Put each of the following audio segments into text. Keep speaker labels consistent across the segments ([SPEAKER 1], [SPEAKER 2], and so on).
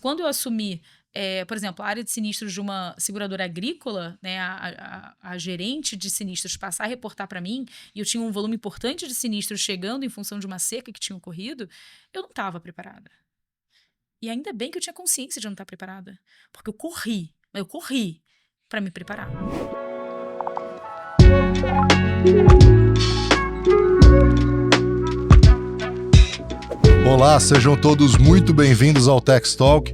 [SPEAKER 1] Quando eu assumi, por exemplo, a área de sinistros de uma seguradora agrícola, né, a gerente de sinistros passar a reportar para mim, e eu tinha um volume importante de sinistros chegando em função de uma seca que tinha ocorrido, eu não estava preparada. E ainda bem que eu tinha consciência de não estar preparada, porque eu corri para me preparar.
[SPEAKER 2] Olá, sejam todos muito bem-vindos ao Tex Talk.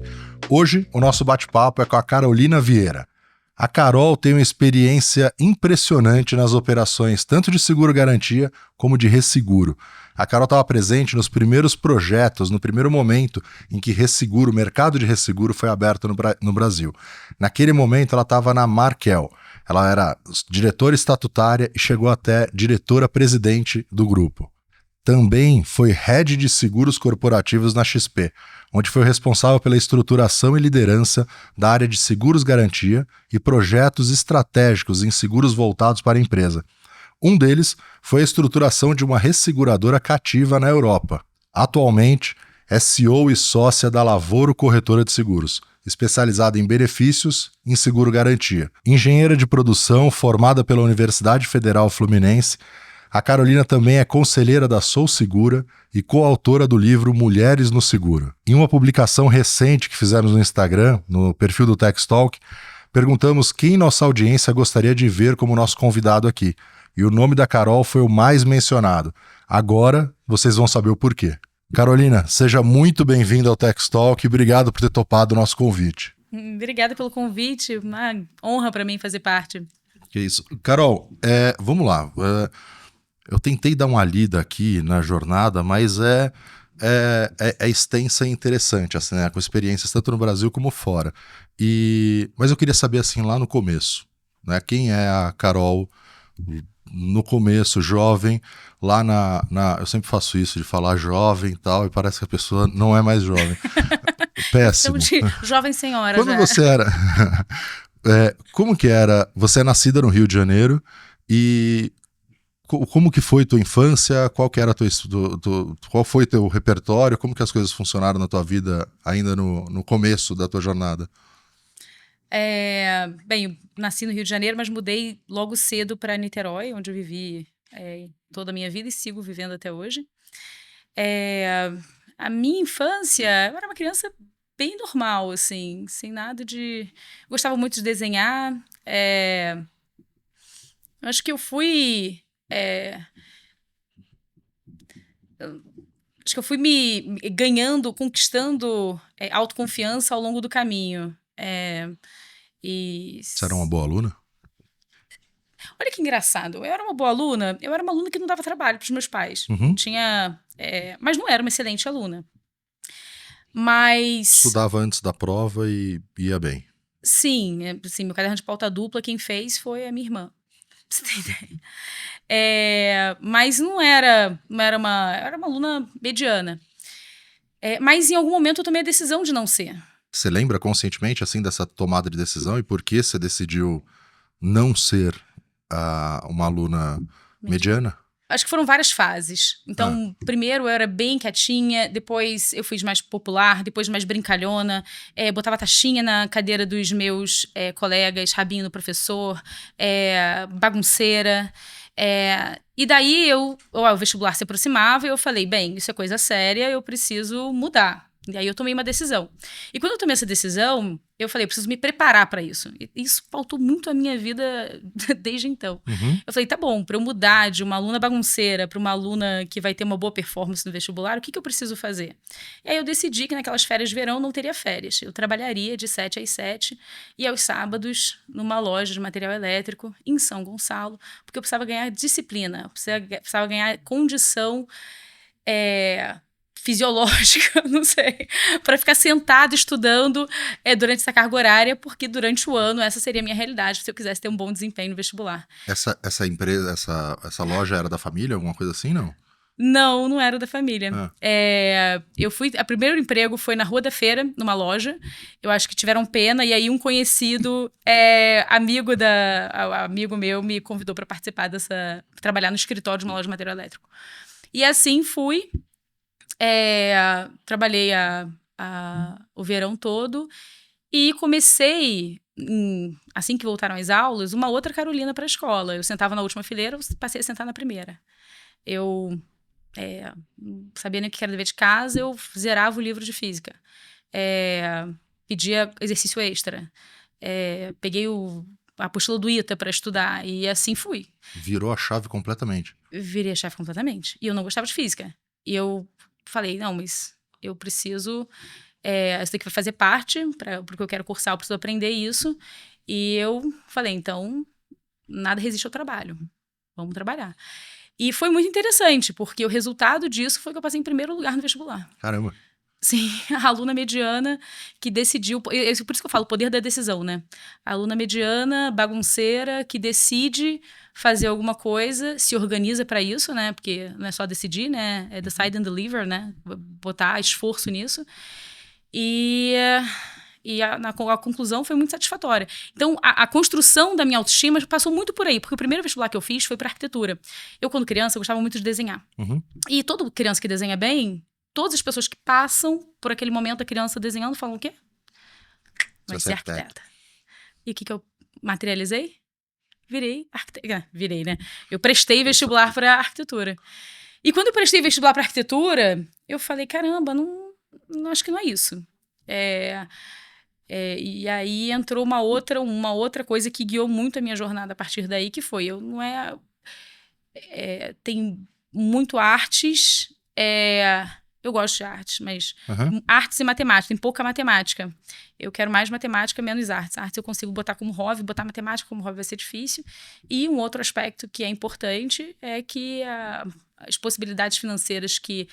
[SPEAKER 2] Hoje o nosso bate-papo é com a Carolina Vieira. A Carol tem uma experiência impressionante nas operações tanto de seguro-garantia como de resseguro. A Carol estava presente nos primeiros projetos, no primeiro momento em que resseguro, o mercado de resseguro foi aberto no Brasil. Naquele momento ela estava na Markel. Ela era diretora estatutária e chegou até diretora-presidente do grupo. Também foi head de seguros corporativos na XP, onde foi responsável pela estruturação e liderança da área de seguros-garantia e projetos estratégicos em seguros voltados para a empresa. Um deles foi a estruturação de uma resseguradora cativa na Europa. Atualmente, é CEO e sócia da Lavoro Corretora de Seguros, especializada em benefícios em seguro-garantia. Engenheira de produção formada pela Universidade Federal Fluminense, a Carolina também é conselheira da Sou Segura e coautora do livro Mulheres no Seguro. Em uma publicação recente que fizemos no Instagram, no perfil do Tex Talk, perguntamos quem nossa audiência gostaria de ver como nosso convidado aqui. E o nome da Carol foi o mais mencionado. Agora vocês vão saber o porquê. Carolina, seja muito bem-vinda ao Tex Talk e obrigado por ter topado o nosso convite.
[SPEAKER 1] Obrigada pelo convite, uma honra para mim fazer parte.
[SPEAKER 2] Que isso. Carol, vamos lá. Eu tentei dar uma lida aqui na jornada, mas é extensa e interessante, assim, né? Com experiências tanto no Brasil como fora. Mas eu queria saber, assim, lá no começo, né? Quem é a Carol no começo, jovem, lá eu sempre faço isso, de falar jovem e tal, e parece que a pessoa não é mais jovem. Péssimo.
[SPEAKER 1] De jovem senhora.
[SPEAKER 2] Quando você era... como que era? Você é nascida no Rio de Janeiro e... Como que foi tua infância? Qual que era qual foi teu repertório? Como que as coisas funcionaram na tua vida ainda no começo da tua jornada?
[SPEAKER 1] Bem, eu nasci no Rio de Janeiro, mas mudei logo cedo para Niterói, onde eu vivi toda a minha vida e sigo vivendo até hoje. A minha infância, eu era uma criança bem normal, assim, sem nada de... Gostava muito de desenhar. Acho que eu fui... Acho que eu fui me ganhando, conquistando autoconfiança ao longo do caminho.
[SPEAKER 2] Você era uma boa aluna?
[SPEAKER 1] Olha que engraçado. Eu era uma boa aluna, eu era uma aluna que não dava trabalho para os meus pais.
[SPEAKER 2] Uhum.
[SPEAKER 1] Mas não era uma excelente aluna. Mas...
[SPEAKER 2] Estudava antes da prova e ia bem.
[SPEAKER 1] Sim, meu caderno de pauta dupla, quem fez foi a minha irmã. Pra você ter ideia. Mas não era era uma aluna mediana. Mas em algum momento eu tomei a decisão de não ser.
[SPEAKER 2] Você lembra conscientemente assim dessa tomada de decisão e por que você decidiu não ser uma aluna mediana?
[SPEAKER 1] Acho que foram várias fases. Então, primeiro eu era bem quietinha, depois eu fui mais popular, depois mais brincalhona, botava taxinha na cadeira dos meus colegas, rabinho no professor, bagunceira. E daí o vestibular se aproximava e eu falei, bem, isso é coisa séria, eu preciso mudar. E aí eu tomei uma decisão. E quando eu tomei essa decisão, eu falei, eu preciso me preparar para isso. E isso pautou muito a minha vida desde então.
[SPEAKER 2] Uhum.
[SPEAKER 1] Eu falei, tá bom, para eu mudar de uma aluna bagunceira para uma aluna que vai ter uma boa performance no vestibular, o que eu preciso fazer? E aí eu decidi que naquelas férias de verão não teria férias. Eu trabalharia de 7 às 7 e aos sábados numa loja de material elétrico em São Gonçalo, porque eu precisava ganhar disciplina, eu precisava ganhar condição... fisiológica, não sei, para ficar sentado estudando durante essa carga horária, porque durante o ano essa seria a minha realidade, se eu quisesse ter um bom desempenho no vestibular.
[SPEAKER 2] Essa empresa, essa loja era da família, alguma coisa assim, não?
[SPEAKER 1] Não, não era da família. O primeiro emprego foi na Rua da Feira, numa loja. Eu acho que tiveram pena, e aí um conhecido, amigo meu, me convidou para participar trabalhar no escritório de uma loja de material elétrico. E assim fui. Trabalhei o verão todo. E comecei, assim que voltaram as aulas, uma outra Carolina para a escola. Eu sentava na última fileira, eu passei a sentar na primeira. Eu não sabia nem o que era dever de casa, eu zerava o livro de física. Pedia exercício extra. Peguei a apostila do ITA para estudar e assim fui.
[SPEAKER 2] Virou a chave completamente.
[SPEAKER 1] Virei a chave completamente. E eu não gostava de física. E eu falei, não, mas eu preciso... isso daqui vai fazer parte, porque eu quero cursar, eu preciso aprender isso. E eu falei, então, nada resiste ao trabalho. Vamos trabalhar. E foi muito interessante, porque o resultado disso foi que eu passei em primeiro lugar no vestibular.
[SPEAKER 2] Caramba.
[SPEAKER 1] Sim, a aluna mediana que decidiu... Por isso que eu falo, o poder da decisão, né? A aluna mediana, bagunceira, que decide fazer alguma coisa, se organiza para isso, né? Porque não é só decidir, né? É decide and deliver, né? Botar esforço nisso. E a conclusão foi muito satisfatória. Então, a construção da minha autoestima passou muito por aí, porque o primeiro vestibular que eu fiz foi para arquitetura. Eu, quando criança, eu gostava muito de desenhar.
[SPEAKER 2] Uhum.
[SPEAKER 1] E toda criança que desenha bem, todas as pessoas que passam por aquele momento da criança desenhando falam o quê? Vai ser arquiteta. E o que eu materializei? Virei arquiteta. Virei, né? Eu prestei vestibular para arquitetura. E quando eu prestei vestibular para arquitetura, eu falei, caramba, não acho que não é isso. E aí entrou uma outra coisa que guiou muito a minha jornada a partir daí, que foi, eu não tem muito artes, eu gosto de artes, mas artes e matemática, tem pouca matemática. Eu quero mais matemática, menos artes. Artes eu consigo botar como hobby, botar matemática como hobby vai ser difícil. E um outro aspecto que é importante é que as possibilidades financeiras que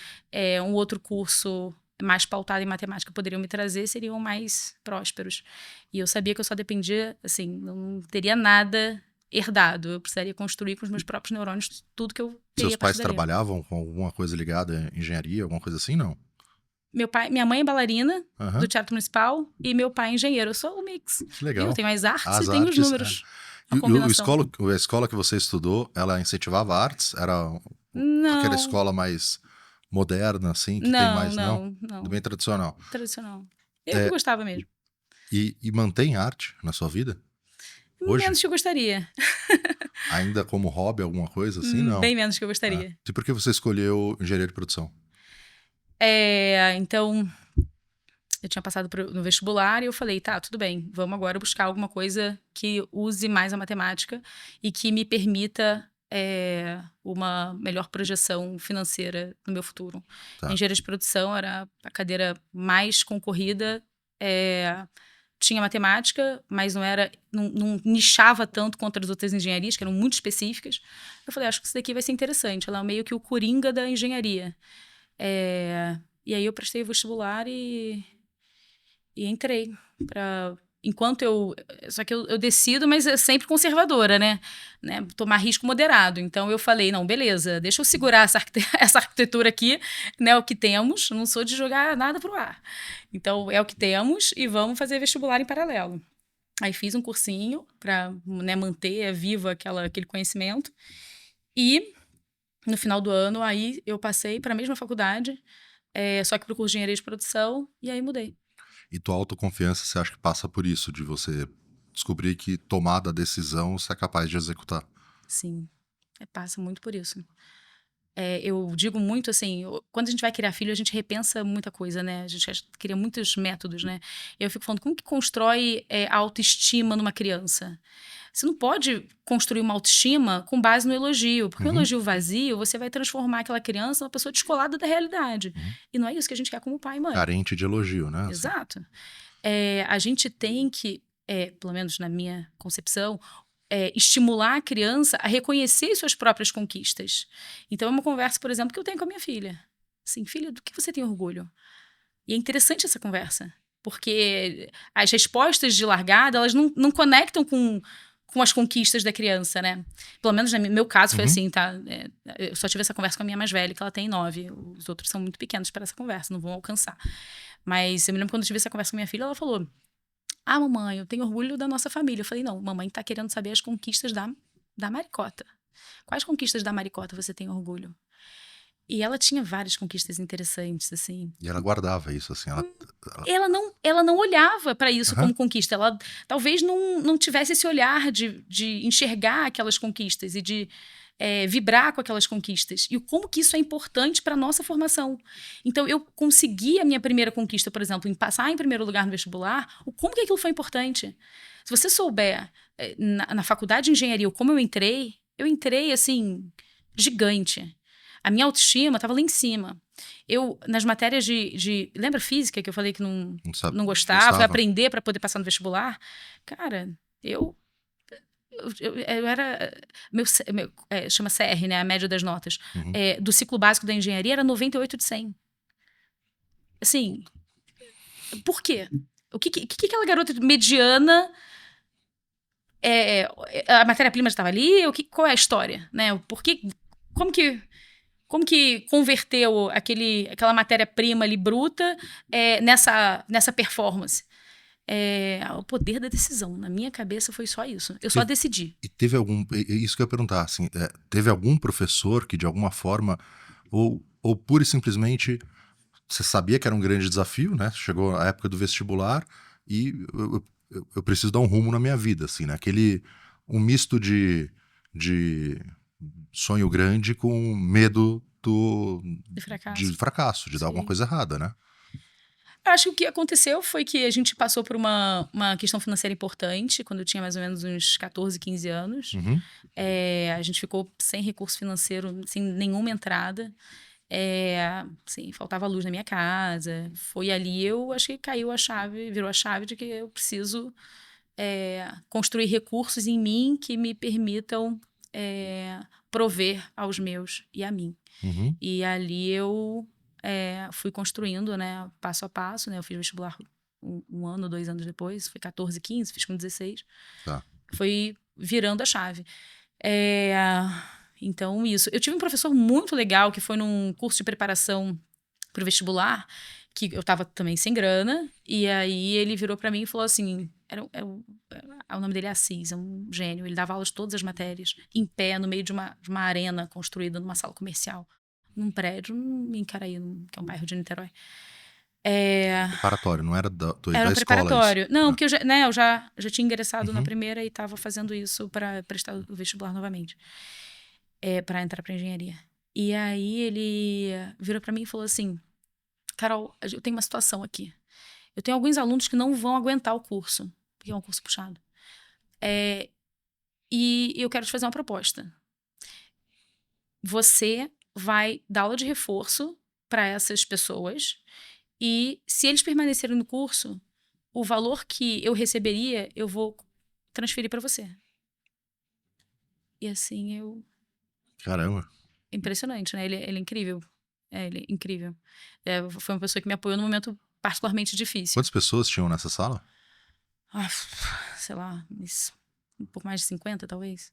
[SPEAKER 1] um outro curso mais pautado em matemática poderiam me trazer seriam mais prósperos. E eu sabia que eu só dependia, assim, não teria nada herdado. Eu precisaria construir com os meus próprios neurônios tudo que eu teria.
[SPEAKER 2] Seus pais trabalhavam com alguma coisa ligada à engenharia, alguma coisa assim, não?
[SPEAKER 1] Minha mãe é bailarina do Teatro Municipal e meu pai é engenheiro. Eu sou o mix.
[SPEAKER 2] Que legal.
[SPEAKER 1] Eu tenho as artes e tenho os números.
[SPEAKER 2] E a escola que você estudou, ela incentivava artes? Era aquela escola mais moderna, assim, que tem mais... Não. Bem tradicional.
[SPEAKER 1] Tradicional. Eu gostava mesmo.
[SPEAKER 2] E mantém arte na sua vida? Hoje?
[SPEAKER 1] Menos que eu gostaria.
[SPEAKER 2] Ainda como hobby, alguma coisa assim? Não.
[SPEAKER 1] Bem menos que eu gostaria.
[SPEAKER 2] E por que você escolheu engenharia de produção?
[SPEAKER 1] Então, eu tinha passado no vestibular e eu falei, tá, tudo bem, vamos agora buscar alguma coisa que use mais a matemática e que me permita uma melhor projeção financeira no meu futuro.
[SPEAKER 2] Tá.
[SPEAKER 1] Engenharia de produção era a cadeira mais concorrida, tinha matemática, mas não nichava tanto contra as outras engenharias, que eram muito específicas. Eu falei, acho que isso daqui vai ser interessante. Ela é meio que o coringa da engenharia. E aí eu prestei vestibular e entrei para... Só que eu decido, mas é sempre conservadora, né? Tomar risco moderado. Então eu falei, não, beleza, deixa eu segurar essa arquitetura aqui, né? O que temos, não sou de jogar nada pro ar. Então é o que temos e vamos fazer vestibular em paralelo. Aí fiz um cursinho para manter vivo aquele conhecimento. E no final do ano, aí eu passei para a mesma faculdade, só que para o curso de engenharia de produção, e aí mudei.
[SPEAKER 2] E tua autoconfiança, você acha que passa por isso, de você descobrir que tomada a decisão você é capaz de executar?
[SPEAKER 1] Sim, passa muito por isso. Eu digo muito assim, quando a gente vai criar filho, a gente repensa muita coisa, né? A gente cria muitos métodos, né? Eu fico falando, como que constrói a autoestima numa criança? Você não pode construir uma autoestima com base no elogio, porque um elogio vazio, você vai transformar aquela criança numa pessoa descolada da realidade. E não é isso que a gente quer como pai e mãe.
[SPEAKER 2] Carente de elogio, né?
[SPEAKER 1] Exato. A gente tem que, pelo menos na minha concepção, estimular a criança a reconhecer suas próprias conquistas. Então, é uma conversa, por exemplo, que eu tenho com a minha filha. Assim, filha, do que você tem orgulho? E é interessante essa conversa, porque as respostas de largada, elas não conectam com as conquistas da criança, né? Pelo menos no meu caso foi assim, tá? Eu só tive essa conversa com a minha mais velha, que ela tem 9. Os outros são muito pequenos para essa conversa, não vão alcançar. Mas eu me lembro quando eu tive essa conversa com a minha filha, ela falou, mamãe, eu tenho orgulho da nossa família. Eu falei, não, mamãe tá querendo saber as conquistas da Maricota. Quais conquistas da Maricota você tem orgulho? E ela tinha várias conquistas interessantes, assim.
[SPEAKER 2] E ela guardava isso, assim.
[SPEAKER 1] Ela não olhava para isso
[SPEAKER 2] Aham.
[SPEAKER 1] como conquista. Ela talvez não tivesse esse olhar de enxergar aquelas conquistas e de vibrar com aquelas conquistas. E como que isso é importante para a nossa formação. Então, eu consegui a minha primeira conquista, por exemplo, em passar em primeiro lugar no vestibular, como que aquilo foi importante. Se você souber, na faculdade de engenharia, como eu entrei, assim, gigante. A minha autoestima estava lá em cima. Eu, nas matérias lembra física que eu falei que não gostava, fui aprender para poder passar no vestibular? Cara, eu era. Chama CR, né? A média das notas.
[SPEAKER 2] Uhum.
[SPEAKER 1] Do ciclo básico da engenharia era 98 de 100. Assim, por quê? O que aquela garota mediana. A matéria-prima já estava ali? Qual é a história? Né? Como que converteu aquela matéria-prima ali bruta nessa performance? O poder da decisão. Na minha cabeça foi só isso. Eu só decidi.
[SPEAKER 2] E teve isso que eu ia perguntar, assim, teve algum professor que de alguma forma, ou pura e simplesmente, você sabia que era um grande desafio, né? Chegou a época do vestibular e eu preciso dar um rumo na minha vida, assim, né? Um misto de sonho grande com medo de fracasso, de dar alguma coisa errada, né?
[SPEAKER 1] Acho que o que aconteceu foi que a gente passou por uma questão financeira importante, quando eu tinha mais ou menos uns 14, 15 anos.
[SPEAKER 2] Uhum.
[SPEAKER 1] A gente ficou sem recurso financeiro, sem nenhuma entrada. Sim, faltava luz na minha casa. Foi ali, eu acho que virou a chave de que eu preciso construir recursos em mim que me permitam prover aos meus e a mim.
[SPEAKER 2] Uhum.
[SPEAKER 1] E ali eu fui construindo, né, passo a passo, né? Eu fiz vestibular um ano, 2 anos depois, foi 14, 15, fiz com 16.
[SPEAKER 2] Tá.
[SPEAKER 1] Foi virando a chave. Então, isso. Eu tive um professor muito legal que foi num curso de preparação para o vestibular, que eu estava também sem grana, e aí ele virou para mim e falou assim, o nome dele é Assis, é um gênio, ele dava aulas de todas as matérias, em pé, no meio de uma arena construída numa sala comercial, num prédio, em Icaraí, que é um bairro de Niterói.
[SPEAKER 2] Preparatório, não era da
[SPEAKER 1] Era um
[SPEAKER 2] escola
[SPEAKER 1] preparatório.
[SPEAKER 2] isso?
[SPEAKER 1] Não, porque eu já tinha ingressado na
[SPEAKER 2] Uhum.
[SPEAKER 1] primeira e estava fazendo isso para prestar o vestibular novamente. Para entrar para engenharia. E aí ele virou para mim e falou assim, Carol, eu tenho uma situação aqui. Eu tenho alguns alunos que não vão aguentar o curso, porque é um curso puxado. E eu quero te fazer uma proposta. Você vai dar aula de reforço para essas pessoas e se eles permanecerem no curso, o valor que eu receberia, eu vou transferir para você. E assim
[SPEAKER 2] Caramba.
[SPEAKER 1] Impressionante, né? Ele é incrível. Ele é incrível. Foi uma pessoa que me apoiou num momento particularmente difícil.
[SPEAKER 2] Quantas pessoas tinham nessa sala?
[SPEAKER 1] Sei lá, um pouco mais de 50, talvez.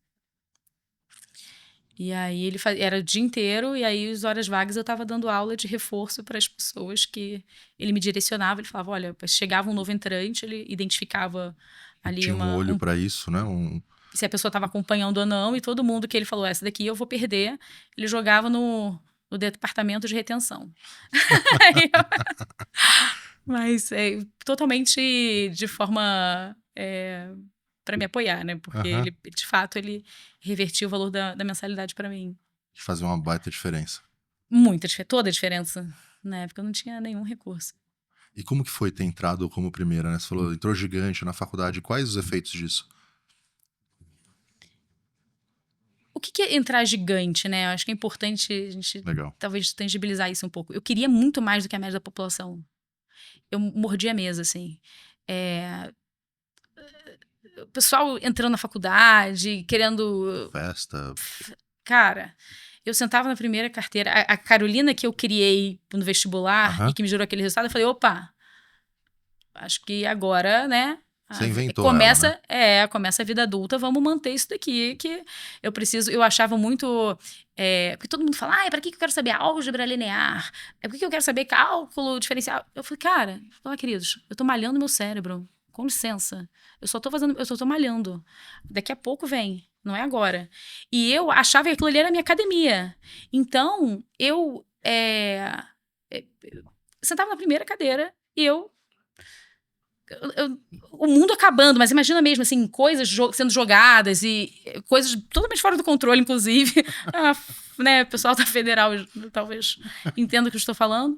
[SPEAKER 1] E aí ele era o dia inteiro, e aí as horas vagas eu estava dando aula de reforço para as pessoas que ele me direcionava. Ele falava, olha, chegava um novo entrante, ele identificava ali
[SPEAKER 2] tinha um olho para isso, né?
[SPEAKER 1] Se a pessoa estava acompanhando ou não, e todo mundo que ele falou, essa daqui eu vou perder, ele jogava no departamento de retenção. Mas totalmente de forma para me apoiar, né? Porque ele, de fato, ele revertiu o valor da mensalidade para mim.
[SPEAKER 2] Que fazia uma baita diferença.
[SPEAKER 1] Toda a diferença. Na época eu não tinha nenhum recurso.
[SPEAKER 2] E como que foi ter entrado como primeira, né? Você falou, entrou gigante na faculdade. Quais os efeitos disso?
[SPEAKER 1] O que é entrar gigante, né? Eu acho que é importante a gente talvez tangibilizar isso um pouco. Eu queria muito mais do que a média da população. Eu mordi a mesa, assim. O pessoal entrando na faculdade, querendo...
[SPEAKER 2] Festa.
[SPEAKER 1] Cara, eu sentava na primeira carteira. A Carolina que eu criei no vestibular e que me gerou aquele resultado, eu falei, opa, acho que agora, né?
[SPEAKER 2] Você inventou
[SPEAKER 1] começa,
[SPEAKER 2] ela, né?
[SPEAKER 1] Começa a vida adulta, vamos manter isso daqui, que eu preciso... Eu achava muito... porque todo mundo fala, para que eu quero saber álgebra linear? Por que eu quero saber cálculo diferencial? Eu falei, cara, queridos, eu tô malhando meu cérebro. Com licença. Eu só tô malhando. Daqui a pouco vem. não é agora. E eu achava que aquilo ali era a minha academia. Então, eu sentava na primeira cadeira e o mundo acabando, mas imagina mesmo, assim, coisas sendo jogadas e coisas totalmente fora do controle, inclusive. Né, o pessoal da Federal talvez entenda o que eu estou falando.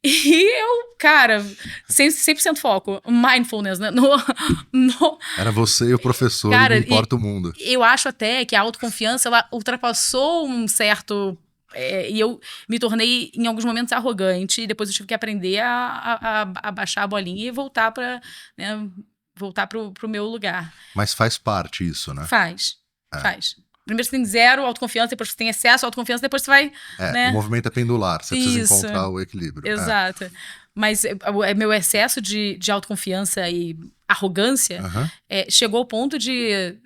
[SPEAKER 1] E eu, cara, 100% foco, mindfulness, né?
[SPEAKER 2] Era você e o professor e
[SPEAKER 1] Cara,
[SPEAKER 2] não importa o mundo.
[SPEAKER 1] eu acho até que a autoconfiança, ela ultrapassou um certo... e eu me tornei, em alguns momentos, arrogante. E depois eu tive que aprender a baixar a bolinha e voltar para, né, voltar pro meu lugar.
[SPEAKER 2] Mas faz parte isso, né?
[SPEAKER 1] Faz. Primeiro você tem zero autoconfiança, depois você tem excesso de autoconfiança, depois você vai, né?
[SPEAKER 2] O movimento é pendular, você precisa
[SPEAKER 1] Isso.
[SPEAKER 2] encontrar o equilíbrio.
[SPEAKER 1] Exato. Mas meu excesso de autoconfiança e arrogância chegou ao ponto de...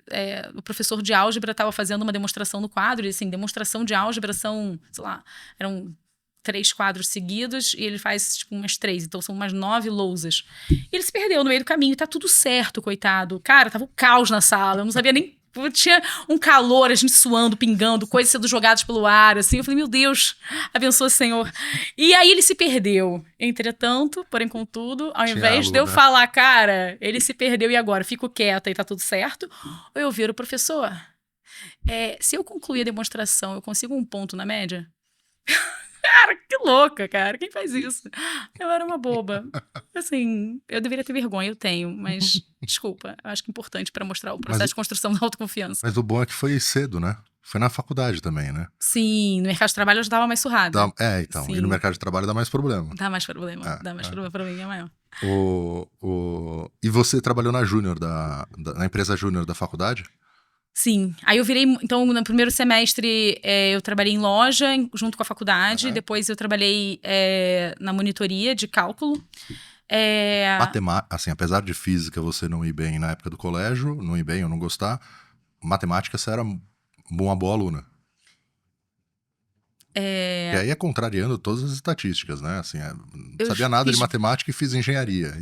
[SPEAKER 1] o professor de álgebra estava fazendo uma demonstração no quadro, e assim, demonstração de álgebra são, sei lá, eram 3 quadros seguidos, e ele faz tipo umas 3, então são umas 9 lousas. E ele se perdeu no meio do caminho, e tá tudo certo, coitado. Cara, tava um caos na sala, eu não sabia nem... Tinha um calor, a gente suando, pingando, coisas sendo jogadas pelo ar, assim. Eu falei, meu Deus, abençoa, Senhor. E aí ele se perdeu. Entretanto, porém, contudo, ao invés de eu falar, cara, ele se perdeu e agora fico quieta e tá tudo certo, ou eu viro, professor, se eu concluir a demonstração, eu consigo um ponto na média? Cara, que louca, cara. Quem faz isso? Eu era uma boba. Assim, eu deveria ter vergonha, eu tenho, mas desculpa. Eu acho que é importante para mostrar o processo de construção da autoconfiança.
[SPEAKER 2] Mas o bom é que foi cedo, né? Foi na faculdade também, né?
[SPEAKER 1] Sim, no mercado de trabalho eu já tava mais surrada.
[SPEAKER 2] Então.
[SPEAKER 1] Sim.
[SPEAKER 2] E no mercado de trabalho dá mais problema.
[SPEAKER 1] Dá mais problema. Dá mais problema pra mim, é maior.
[SPEAKER 2] E você trabalhou na Júnior, na empresa Júnior da faculdade?
[SPEAKER 1] Sim. Aí eu virei... Então, no primeiro semestre, eu trabalhei em loja, junto com a faculdade. Depois eu trabalhei na monitoria de cálculo.
[SPEAKER 2] Assim, apesar de física você não ir bem na época do colégio, não ir bem ou não gostar, matemática você era uma boa aluna. E aí contrariando todas as estatísticas, né? Assim, não sabia nada de matemática e fiz engenharia.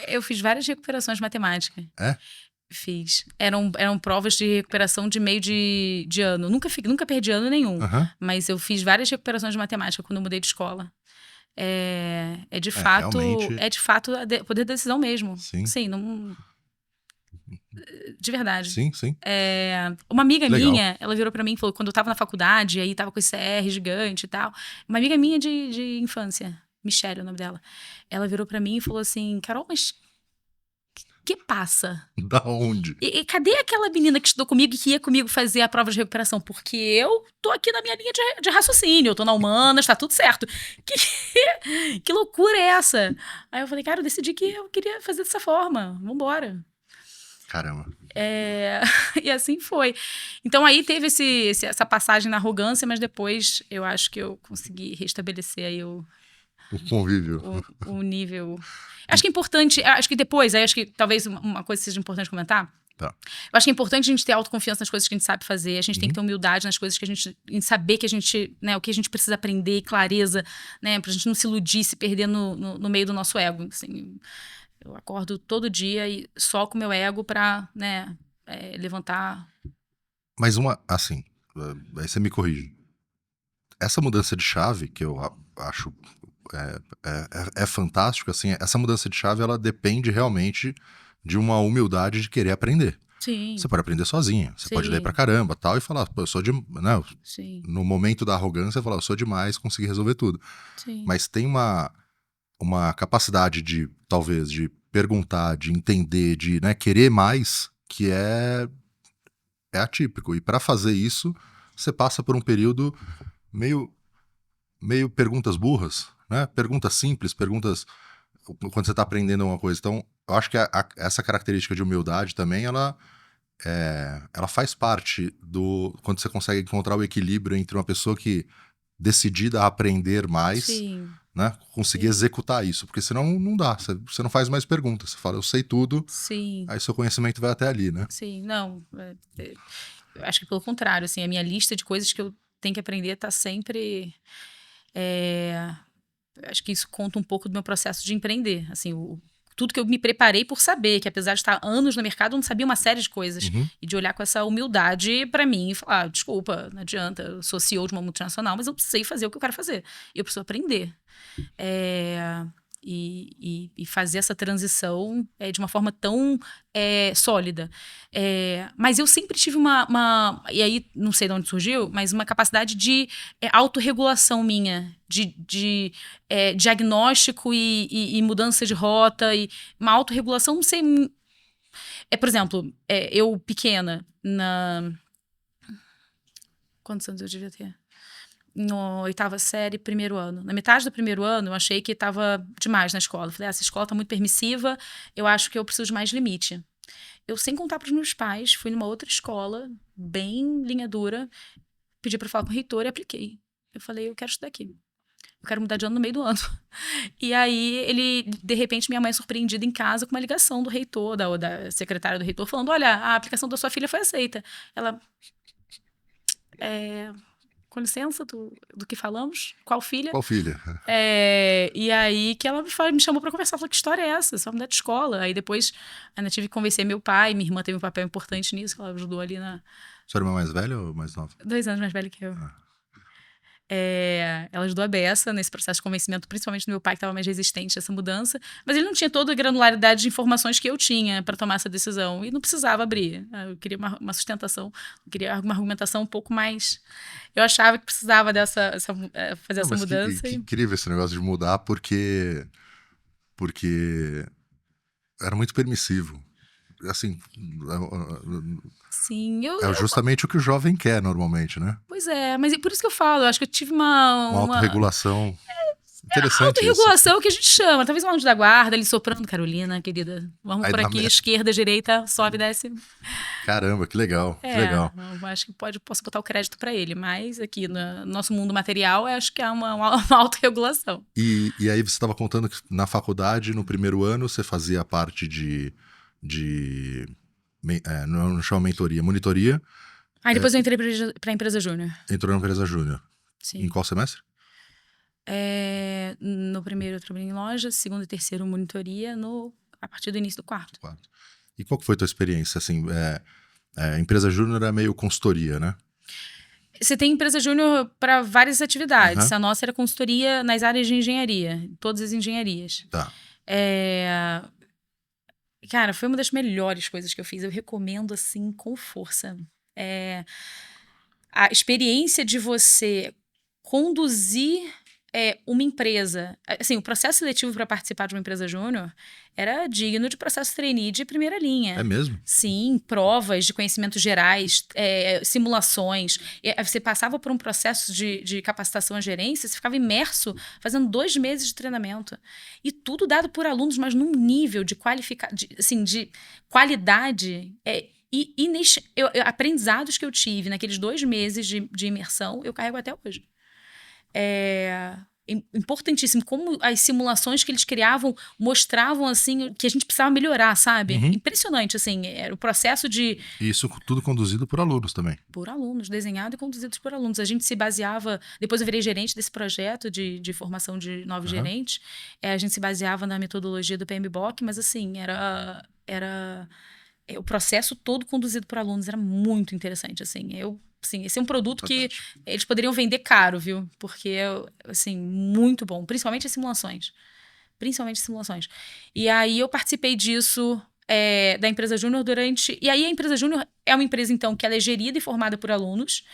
[SPEAKER 1] Eu fiz várias recuperações de matemática. Fiz. Eram provas de recuperação de meio de ano. Nunca perdi ano nenhum. Mas eu fiz várias recuperações de matemática quando eu mudei de escola. De fato o poder da decisão mesmo. Sim, não... De verdade.
[SPEAKER 2] Sim.
[SPEAKER 1] Uma amiga minha, ela virou pra mim e falou, quando eu tava na faculdade, aí tava com esse CR gigante e tal, uma amiga minha de infância, Michelle é o nome dela, ela virou pra mim e falou assim, Carol, mas que passa?
[SPEAKER 2] Da onde?
[SPEAKER 1] E cadê aquela menina que estudou comigo e que ia comigo fazer a prova de recuperação? Porque eu tô aqui na minha linha de raciocínio, eu tô na humanas, tá tudo certo. Que loucura é essa? Aí eu falei, cara, eu decidi que eu queria fazer dessa forma, vambora.
[SPEAKER 2] Caramba.
[SPEAKER 1] E assim foi. Então aí teve essa passagem na arrogância, mas depois eu acho que eu consegui restabelecer aí o
[SPEAKER 2] convívio.
[SPEAKER 1] O nível... Acho que é importante, acho que depois, acho que talvez uma coisa seja importante comentar.
[SPEAKER 2] Tá.
[SPEAKER 1] Eu acho que é importante a gente ter autoconfiança nas coisas que a gente sabe fazer, a gente tem que ter humildade nas coisas que em saber que a gente, né, o que a gente precisa aprender, clareza, né, pra gente não se iludir, se perder no meio do nosso ego, assim. Eu acordo todo dia e soco meu ego pra, né, levantar.
[SPEAKER 2] Mas assim, aí você me corrige. Essa mudança de chave, que eu acho fantástico, assim, essa mudança de chave, ela depende realmente de uma humildade de querer aprender.
[SPEAKER 1] Sim.
[SPEAKER 2] Você pode aprender sozinha, você pode ler pra caramba, tal, e falar, pô, eu sou né, no momento da arrogância, falar, eu sou demais, consegui resolver tudo.
[SPEAKER 1] Sim.
[SPEAKER 2] Mas tem uma capacidade de, talvez, de perguntar, de entender, de, né, querer mais, que é atípico. E para fazer isso, você passa por um período meio perguntas burras, né? Perguntas simples, perguntas quando você está aprendendo alguma coisa. Então, eu acho que essa característica de humildade também, ela faz parte quando você consegue encontrar o equilíbrio entre uma pessoa que decidida a aprender mais, né? Conseguir executar isso, porque senão não dá, você não faz mais perguntas, você fala, eu sei tudo, aí seu conhecimento vai até ali, né?
[SPEAKER 1] Sim, não, eu acho que pelo contrário, assim, a minha lista de coisas que eu tenho que aprender tá sempre... acho que isso conta um pouco do meu processo de empreender, assim, tudo que eu me preparei por saber, que apesar de estar anos no mercado, eu não sabia uma série de coisas. E de olhar com essa humildade pra mim e falar, desculpa, não adianta, eu sou CEO de uma multinacional, mas eu sei fazer o que eu quero fazer. Eu preciso aprender. E fazer essa transição de uma forma tão sólida. Mas eu sempre tive e aí, não sei de onde surgiu, mas uma capacidade de autorregulação minha, de diagnóstico e mudança de rota, e uma autorregulação, não sei... por exemplo, eu pequena, quantos anos eu devia ter? Na 8ª série, primeiro ano. Na metade do primeiro ano, eu achei que estava demais na escola. Falei, essa escola está muito permissiva, eu acho que eu preciso de mais limite. Eu, sem contar para os meus pais, fui numa outra escola, bem linha dura, pedi para falar com o reitor e apliquei. Eu falei, eu quero estudar aqui. Eu quero mudar de ano no meio do ano. E aí, de repente, minha mãe é surpreendida em casa com uma ligação do reitor, da secretária do reitor, falando, olha, a aplicação da sua filha foi aceita. Ela... com licença, do que falamos? Qual filha?
[SPEAKER 2] Qual filha?
[SPEAKER 1] E aí que ela me chamou pra conversar, falou, que história é essa? Só mudar de escola. Aí depois ainda tive que convencer meu pai, minha irmã teve um papel importante nisso, que ela ajudou ali na...
[SPEAKER 2] Sua irmã mais velha ou mais nova?
[SPEAKER 1] 2 anos mais velha que eu. Ela ajudou a beça nesse processo de convencimento, principalmente do meu pai, que estava mais resistente a essa mudança, mas ele não tinha toda a granularidade de informações que eu tinha para tomar essa decisão, e não precisava abrir. Eu queria uma sustentação, eu queria uma argumentação um pouco mais... Eu achava que precisava fazer essa mudança.
[SPEAKER 2] Que incrível esse negócio de mudar, porque era muito permissivo. Assim,
[SPEAKER 1] sim,
[SPEAKER 2] justamente o que o jovem quer normalmente, né?
[SPEAKER 1] Pois é, mas por isso que eu falo, eu acho que eu tive uma
[SPEAKER 2] autorregulação. Interessante
[SPEAKER 1] autorregulação que a gente chama, talvez um anjo da guarda, ali soprando, Carolina, querida, vamos por aqui, esquerda, direita, sobe, desce.
[SPEAKER 2] Caramba, que legal, que legal.
[SPEAKER 1] Eu acho que posso botar o crédito para ele, mas aqui no nosso mundo material, eu acho que é uma autorregulação.
[SPEAKER 2] E aí você estava contando que na faculdade, no primeiro ano, você fazia a parte não chama mentoria, monitoria.
[SPEAKER 1] Aí depois eu entrei para a empresa júnior.
[SPEAKER 2] Entrou na empresa júnior.
[SPEAKER 1] Sim.
[SPEAKER 2] Em qual semestre?
[SPEAKER 1] No primeiro eu trabalhei em loja, segundo e terceiro monitoria, a partir do início do quarto.
[SPEAKER 2] E qual que foi a tua experiência? Assim, a empresa júnior é meio consultoria, né?
[SPEAKER 1] Você tem empresa júnior para várias atividades. A nossa era consultoria nas áreas de engenharia, todas as engenharias.
[SPEAKER 2] Tá.
[SPEAKER 1] Cara, foi uma das melhores coisas que eu fiz. Eu recomendo, assim, com força. A experiência de você conduzir uma empresa... Assim, o processo seletivo para participar de uma empresa júnior era digno de processo trainee de primeira linha.
[SPEAKER 2] É mesmo?
[SPEAKER 1] Sim, provas de conhecimentos gerais, simulações. Você passava por um processo de capacitação à gerência, você ficava imerso fazendo 2 meses de treinamento. E tudo dado por alunos, mas num nível de qualidade... aprendizados que eu tive naqueles 2 meses de imersão, eu carrego até hoje. Importantíssimo, como as simulações que eles criavam mostravam, assim, que a gente precisava melhorar, sabe? Impressionante, assim, era o processo de...
[SPEAKER 2] E isso tudo conduzido por alunos também.
[SPEAKER 1] Por alunos, desenhado e conduzido por alunos. A gente se baseava... Depois eu virei gerente desse projeto de formação de novos gerentes. A gente se baseava na metodologia do PMBOK, mas, assim, era o processo todo conduzido por alunos. Era muito interessante, assim. Esse é um produto que eles poderiam vender caro, viu? Porque, assim, muito bom. Principalmente as simulações. E aí eu participei disso, da empresa júnior E aí a empresa júnior é uma empresa, então, que ela é gerida e formada por alunos,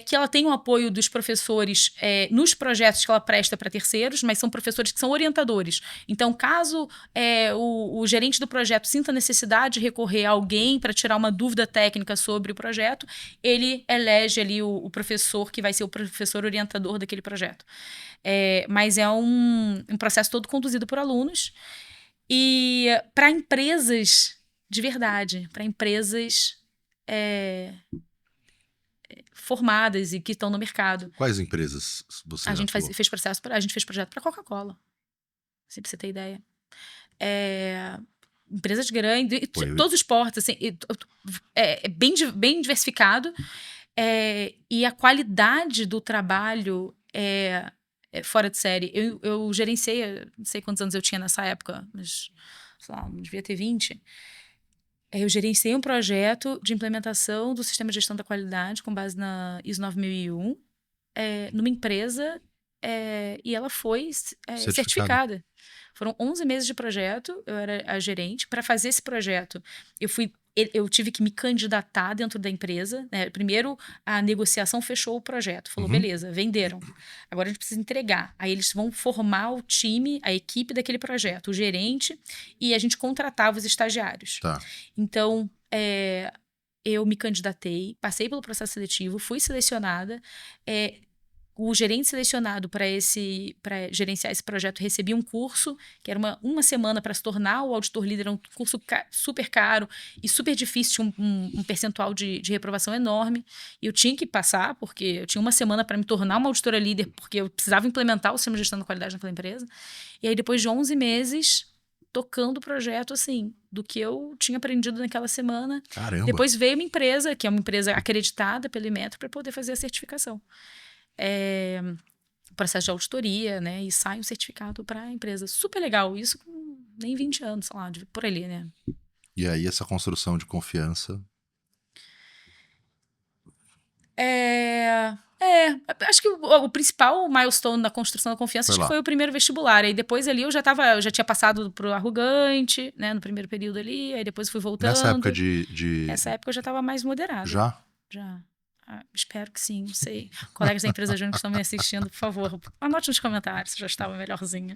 [SPEAKER 1] que ela tem o apoio dos professores nos projetos que ela presta para terceiros, mas são professores que são orientadores. Então, caso o gerente do projeto sinta necessidade de recorrer a alguém para tirar uma dúvida técnica sobre o projeto, ele elege ali o professor que vai ser o professor orientador daquele projeto. Mas é um processo todo conduzido por alunos. E para empresas de verdade, para empresas formadas e que estão no mercado.
[SPEAKER 2] Quais empresas você
[SPEAKER 1] A gente fez projeto para Coca-Cola, assim, para você ter ideia. Empresas grandes, todos os portos, assim, bem diversificado. E a qualidade do trabalho fora de série. Eu gerenciei, não sei quantos anos eu tinha nessa época, mas, sei lá, não devia ter 20. Eu gerenciei um projeto de implementação do sistema de gestão da qualidade com base na ISO 9001, numa empresa, e ela foi
[SPEAKER 2] Certificado.
[SPEAKER 1] certificada. Foram 11 meses de projeto, eu era a gerente. Para fazer esse projeto, eu tive que me candidatar dentro da empresa, né? Primeiro, a negociação fechou o projeto. Falou, beleza, venderam. Agora a gente precisa entregar. Aí eles vão formar o time, a equipe daquele projeto, o gerente, e a gente contratava os estagiários.
[SPEAKER 2] Tá.
[SPEAKER 1] Então, eu me candidatei, passei pelo processo seletivo, fui selecionada. O gerente selecionado para gerenciar esse projeto recebia um curso, que era uma semana para se tornar o auditor líder. Era um curso super caro e super difícil, tinha um percentual de reprovação enorme. E eu tinha que passar, porque eu tinha uma semana para me tornar uma auditora líder, porque eu precisava implementar o sistema de gestão da qualidade naquela empresa. E aí, depois de 11 meses, tocando o projeto, assim, do que eu tinha aprendido naquela semana.
[SPEAKER 2] Caramba.
[SPEAKER 1] Depois veio uma empresa, que é uma empresa acreditada pelo Inmetro, para poder fazer a certificação. Processo de auditoria, né? E sai um certificado para a empresa. Super legal. Isso com nem 20 anos, sei lá, por ali, né?
[SPEAKER 2] E aí, essa construção de confiança...
[SPEAKER 1] Acho que o principal milestone da construção da confiança foi o primeiro vestibular. Aí depois ali eu já tinha passado pro arrogante, né? No primeiro período ali, aí depois fui voltando.
[SPEAKER 2] Nessa época
[SPEAKER 1] Essa época eu já estava mais moderada.
[SPEAKER 2] Já?
[SPEAKER 1] Já. Espero que sim, não sei. Colegas da empresa Júnior que estão me assistindo, por favor, anote nos comentários se já estava melhorzinha.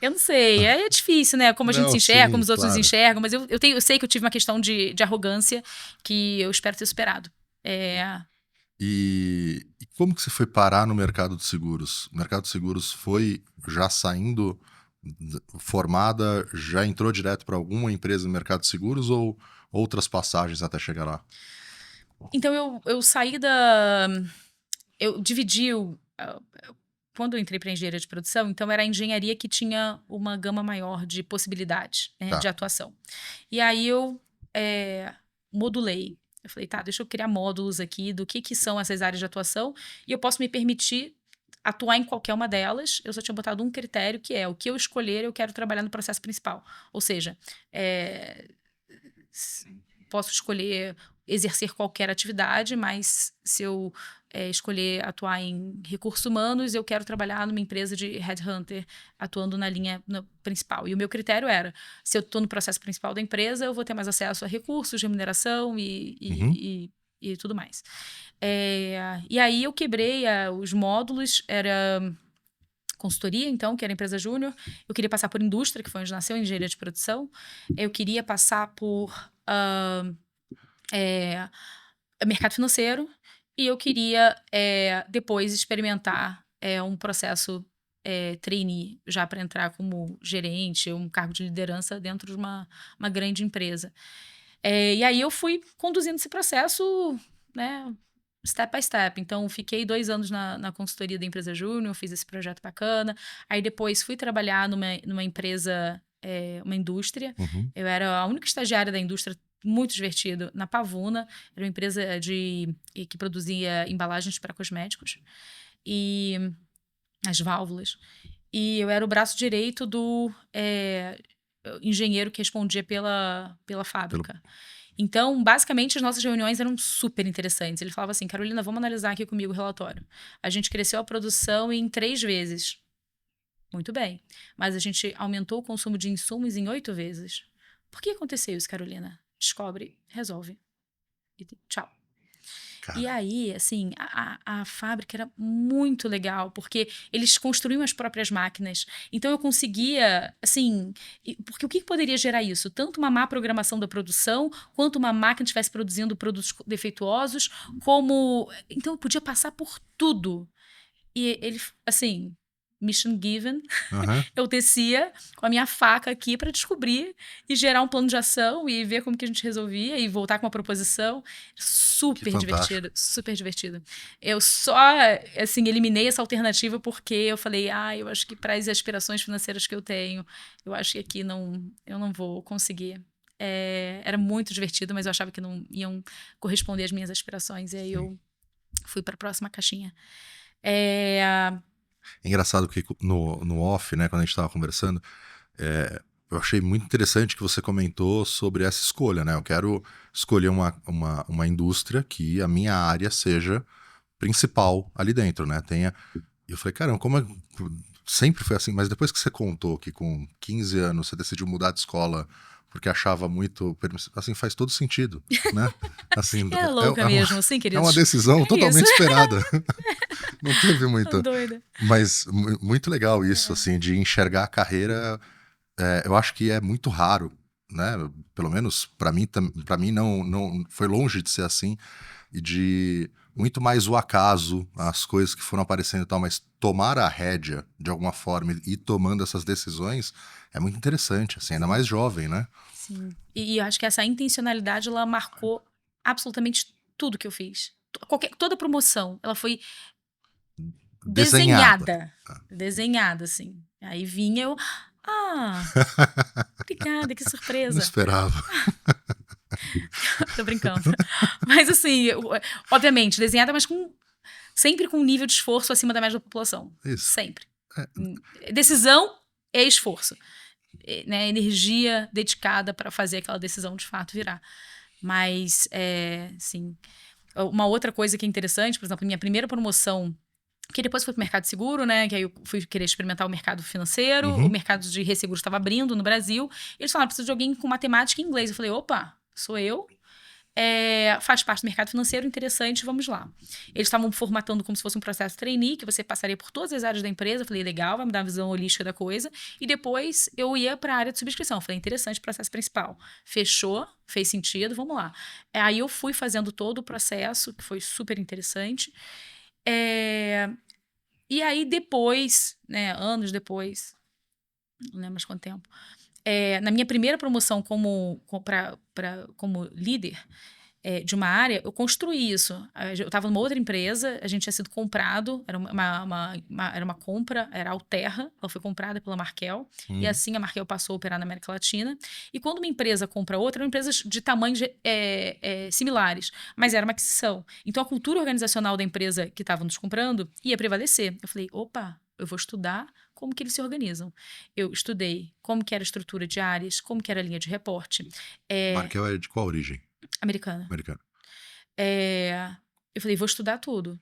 [SPEAKER 1] Eu não sei, é difícil, né? Como a gente se enxerga, como os outros enxergam, mas eu sei que eu tive uma questão de arrogância que eu espero ter superado.
[SPEAKER 2] E como que você foi parar no mercado de seguros? O mercado de seguros foi já saindo formada, já entrou direto para alguma empresa no mercado de seguros ou outras passagens até chegar lá?
[SPEAKER 1] Então, eu saí eu dividi quando eu entrei para engenharia de produção, então era a engenharia que tinha uma gama maior de possibilidades, né, de atuação. E aí eu modulei. Eu falei, tá, deixa eu criar módulos aqui do que são essas áreas de atuação e eu posso me permitir atuar em qualquer uma delas. Eu só tinha botado um critério, que é o que eu escolher, eu quero trabalhar no processo principal. Ou seja, posso escolher exercer qualquer atividade, mas se eu escolher atuar em recursos humanos, eu quero trabalhar numa empresa de headhunter, atuando na linha principal. E o meu critério era, se eu estou no processo principal da empresa, eu vou ter mais acesso a recursos, remuneração e tudo mais. E aí eu quebrei os módulos, era consultoria, então, que era empresa júnior. Eu queria passar por indústria, que foi onde nasceu a engenharia de produção. Eu queria passar por mercado financeiro. E eu queria depois experimentar um processo trainee, já para entrar como gerente, um cargo de liderança dentro de uma grande empresa. E aí eu fui conduzindo esse processo, né, step by step. Então, fiquei 2 anos na consultoria da empresa júnior, fiz esse projeto bacana. Aí depois fui trabalhar numa empresa, uma indústria. Eu era a única estagiária da indústria, muito divertido, na Pavuna. Era uma empresa que produzia embalagens para cosméticos e as válvulas. E eu era o braço direito do engenheiro que respondia pela fábrica. Então, basicamente, as nossas reuniões eram super interessantes. Ele falava assim, Carolina, vamos analisar aqui comigo o relatório. A gente cresceu a produção em 3 vezes. Muito bem. Mas a gente aumentou o consumo de insumos em 8 vezes. Por que aconteceu isso, Carolina? Descobre, resolve. E tchau. E aí, assim, a fábrica era muito legal, porque eles construíam as próprias máquinas. Então, eu conseguia, assim... Porque o que poderia gerar isso? Tanto uma má programação da produção, quanto uma máquina estivesse produzindo produtos defeituosos, como... Então, eu podia passar por tudo. E ele, assim... Mission given, eu descia com a minha faca aqui para descobrir e gerar um plano de ação e ver como que a gente resolvia e voltar com uma proposição. Super divertido, super divertido. Eu só, assim, eliminei essa alternativa porque eu falei, eu acho que para as aspirações financeiras que eu tenho, eu acho que aqui eu não vou conseguir. Era muito divertido, mas eu achava que não iam corresponder às minhas aspirações, e aí eu fui para a próxima caixinha.
[SPEAKER 2] É engraçado que no off, né, quando a gente estava conversando, eu achei muito interessante que você comentou sobre essa escolha, né? Eu quero escolher uma indústria que a minha área seja principal ali dentro, né? E eu falei, caramba, sempre foi assim, mas depois que você contou que com 15 anos você decidiu mudar de escola porque achava muito, assim, faz todo sentido, né? Assim,
[SPEAKER 1] É louca mesmo, sim,
[SPEAKER 2] é uma
[SPEAKER 1] queridos.
[SPEAKER 2] decisão
[SPEAKER 1] É
[SPEAKER 2] totalmente
[SPEAKER 1] isso.
[SPEAKER 2] esperada. Não teve
[SPEAKER 1] Tô
[SPEAKER 2] muito.
[SPEAKER 1] doida.
[SPEAKER 2] Mas muito legal isso, assim, de enxergar a carreira. Eu acho que é muito raro, né? Pelo menos para mim não foi longe de ser assim e de muito mais o acaso, as coisas que foram aparecendo e tal, mas tomar a rédea de alguma forma e ir tomando essas decisões é muito interessante, assim, ainda mais jovem, né?
[SPEAKER 1] Sim. E eu acho que essa intencionalidade, ela marcou absolutamente tudo que eu fiz. Toda promoção, ela foi
[SPEAKER 2] Desenhada.
[SPEAKER 1] desenhada. Desenhada, assim. Aí vinha eu... Ah, obrigada, que
[SPEAKER 2] Não
[SPEAKER 1] surpresa.
[SPEAKER 2] esperava.
[SPEAKER 1] Tô brincando. Mas assim, obviamente, desenhada, mas sempre com um nível de esforço acima da média da população.
[SPEAKER 2] Isso.
[SPEAKER 1] Sempre. Decisão é esforço. Né? Energia dedicada para fazer aquela decisão de fato virar. Mas, sim. Uma outra coisa que é interessante, por exemplo, minha primeira promoção, que depois foi pro mercado seguro, né? Que aí eu fui querer experimentar o mercado financeiro, o mercado de resseguro estava abrindo no Brasil. E eles falaram, preciso de alguém com matemática e inglês. Eu falei, opa, sou eu. Faz parte do mercado financeiro, interessante, vamos lá. Eles estavam formatando como se fosse um processo trainee, que você passaria por todas as áreas da empresa. Eu falei, legal, vai me dar uma visão holística da coisa. E depois eu ia para a área de subscrição. Eu falei, interessante, processo principal. Fechou, fez sentido, vamos lá. Aí eu fui fazendo todo o processo, que foi super interessante. E aí depois, né, anos depois, não lembro mais quanto tempo, na minha primeira promoção como líder de uma área, eu construí isso. Eu estava numa outra empresa, a gente tinha sido comprado, era era uma compra, era a Alterra, ela foi comprada pela Markel, e assim a Markel passou a operar na América Latina. E quando uma empresa compra outra, eram empresas de tamanhos similares, mas era uma aquisição. Então a cultura organizacional da empresa que estava nos comprando ia prevalecer. Eu falei, opa, eu vou estudar como que eles se organizam. Eu estudei como que era a estrutura de áreas, como que era a linha de reporte.
[SPEAKER 2] Markel é de qual origem?
[SPEAKER 1] Americana.
[SPEAKER 2] Americana.
[SPEAKER 1] Eu falei, vou estudar tudo.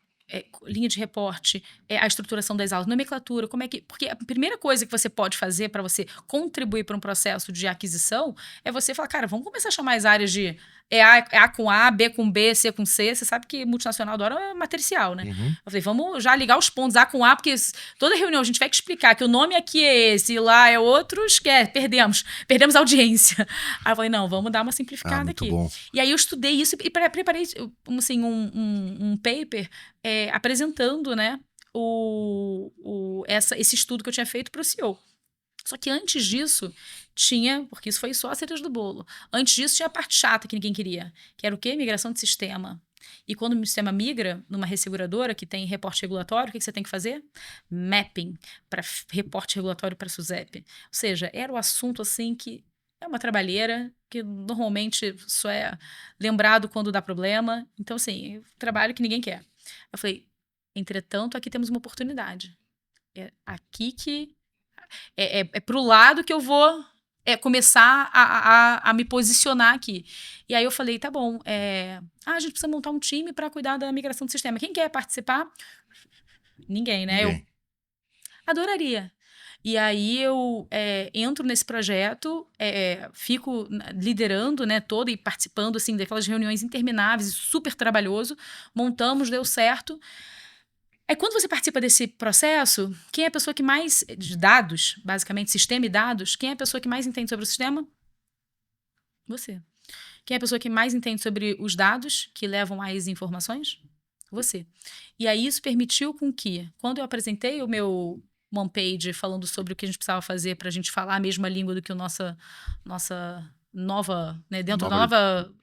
[SPEAKER 1] Linha de reporte, a estruturação das aulas, nomenclatura, como é que... Porque a primeira coisa que você pode fazer para você contribuir para um processo de aquisição é você falar, cara, vamos começar a chamar as áreas de A com A, B com B, C com C. Você sabe que multinacional adora é matricial, né? Eu falei, vamos já ligar os pontos A com A, porque toda reunião a gente vai explicar que o nome aqui é esse e lá é outro, esquece, perdemos a audiência. Aí eu falei, não, vamos dar uma simplificada
[SPEAKER 2] muito
[SPEAKER 1] aqui.
[SPEAKER 2] Bom.
[SPEAKER 1] E aí eu estudei isso e preparei assim, um paper apresentando, né, esse estudo que eu tinha feito para o CEO. Só que antes disso, porque isso foi só a cereja do bolo, antes disso tinha a parte chata que ninguém queria, que era o quê? Migração de sistema. E quando o sistema migra numa resseguradora que tem reporte regulatório, o que você tem que fazer? Mapping para reporte regulatório para a SUSEP. Ou seja, era o assunto assim que é uma trabalheira, que normalmente só é lembrado quando dá problema. Então, assim, trabalho que ninguém quer. Eu falei, entretanto, aqui temos uma oportunidade. É aqui que... pro lado que eu vou começar a me posicionar aqui. E aí eu falei, tá bom, a gente precisa montar um time para cuidar da migração do sistema. Quem quer participar? Ninguém, né?
[SPEAKER 2] Ninguém.
[SPEAKER 1] Eu adoraria. E aí eu entro nesse projeto, fico liderando, né, todo e participando assim daquelas reuniões intermináveis, super trabalhoso. Montamos, deu certo. Quando você participa desse processo, quem é a pessoa que mais... De dados, basicamente, sistema e dados, quem é a pessoa que mais entende sobre o sistema? Você. Quem é a pessoa que mais entende sobre os dados que levam às informações? Você. E aí isso permitiu com que, quando eu apresentei o meu one page falando sobre o que a gente precisava fazer para a gente falar a mesma língua do que a nossa nova, né, dentro da nova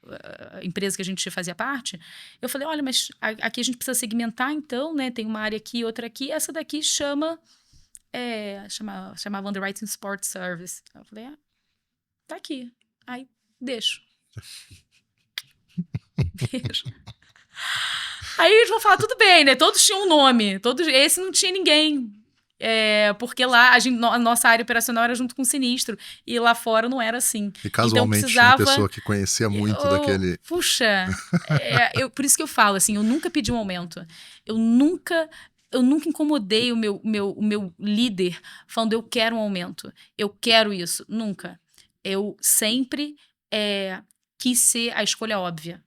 [SPEAKER 1] empresa que a gente fazia parte, eu falei, olha, mas aqui a gente precisa segmentar, então, né, tem uma área aqui, outra aqui, essa daqui chamava Underwriting Support Service. Eu falei, tá aqui. Aí, deixo. Aí eles vão falar, tudo bem, né, todos tinham um nome, esse não tinha ninguém. Porque lá a nossa área operacional era junto com o sinistro. E lá fora não era assim.
[SPEAKER 2] E casualmente tinha uma pessoa que conhecia muito daquele...
[SPEAKER 1] Puxa, por isso que eu falo, assim, eu nunca pedi um aumento. Eu nunca incomodei o meu líder falando, eu quero um aumento. Eu quero isso. Nunca. Eu sempre quis ser a escolha óbvia.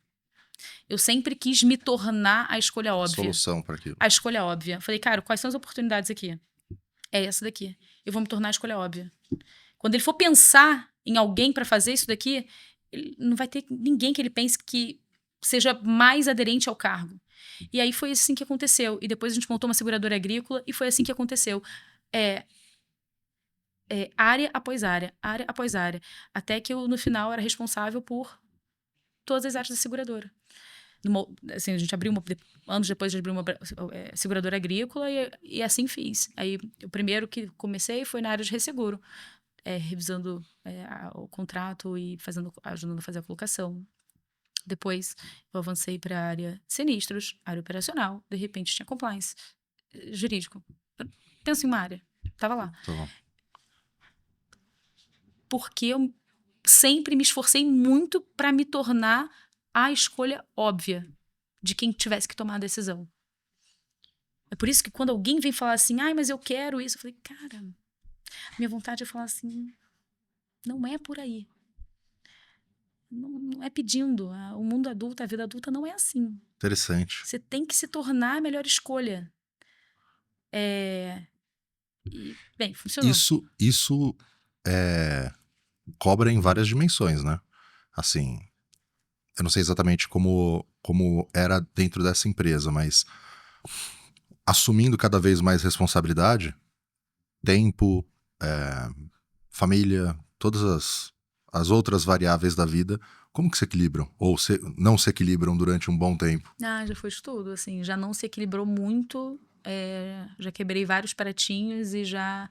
[SPEAKER 1] Eu sempre quis me tornar a escolha óbvia.
[SPEAKER 2] Solução para aquilo.
[SPEAKER 1] A escolha óbvia. Falei, cara, quais são as oportunidades aqui? É essa daqui. Eu vou me tornar a escolha óbvia. Quando ele for pensar em alguém para fazer isso daqui, ele não vai ter ninguém que ele pense que seja mais aderente ao cargo. E aí foi assim que aconteceu. E depois a gente montou uma seguradora agrícola e foi assim que aconteceu. Área após área, área após área. Até que eu, no final, era responsável por todas as áreas da seguradora. Assim, a gente abriu anos depois de abrir uma seguradora agrícola e assim fiz. Aí o primeiro que comecei foi na área de resseguro, revisando o contrato e ajudando a fazer a colocação. Depois eu avancei para a área sinistros, área operacional, de repente tinha compliance, jurídico. Pensa em uma área, estava lá.
[SPEAKER 2] Tá bom.
[SPEAKER 1] Porque eu sempre me esforcei muito para me tornar a escolha óbvia de quem tivesse que tomar a decisão. É por isso que quando alguém vem falar assim, mas eu quero isso, eu falei, cara, minha vontade é falar assim, não é por aí. Não é pedindo. O mundo adulto, a vida adulta não é assim.
[SPEAKER 2] Interessante.
[SPEAKER 1] Você tem que se tornar a melhor escolha. Bem, funcionou.
[SPEAKER 2] Isso cobra em várias dimensões, né? Assim, eu não sei exatamente como era dentro dessa empresa, mas assumindo cada vez mais responsabilidade, tempo, família, todas as outras variáveis da vida, como que se equilibram? Ou não se equilibram durante um bom tempo?
[SPEAKER 1] Já foi de tudo, assim, já não se equilibrou muito, já quebrei vários pratinhos e já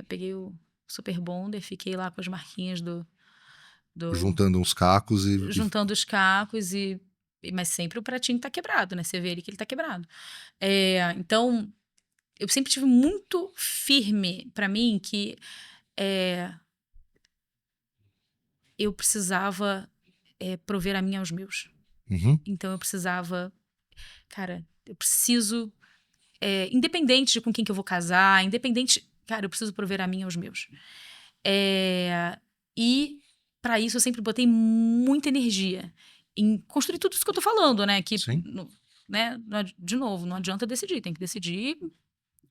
[SPEAKER 1] peguei o Super Bonder, fiquei lá com as marquinhas
[SPEAKER 2] Juntando uns cacos e...
[SPEAKER 1] Juntando os cacos mas sempre o pratinho tá quebrado, né? Você vê ele que ele tá quebrado. Então, eu sempre tive muito firme para mim que eu precisava prover a mim aos meus.
[SPEAKER 2] Uhum.
[SPEAKER 1] Então, eu precisava... Cara, eu preciso... independente de com quem que eu vou casar, cara, eu preciso prover a mim aos meus. E, para isso, eu sempre botei muita energia em construir tudo isso que eu tô falando, né? Que,
[SPEAKER 2] Sim.
[SPEAKER 1] De novo, não adianta decidir, tem que decidir...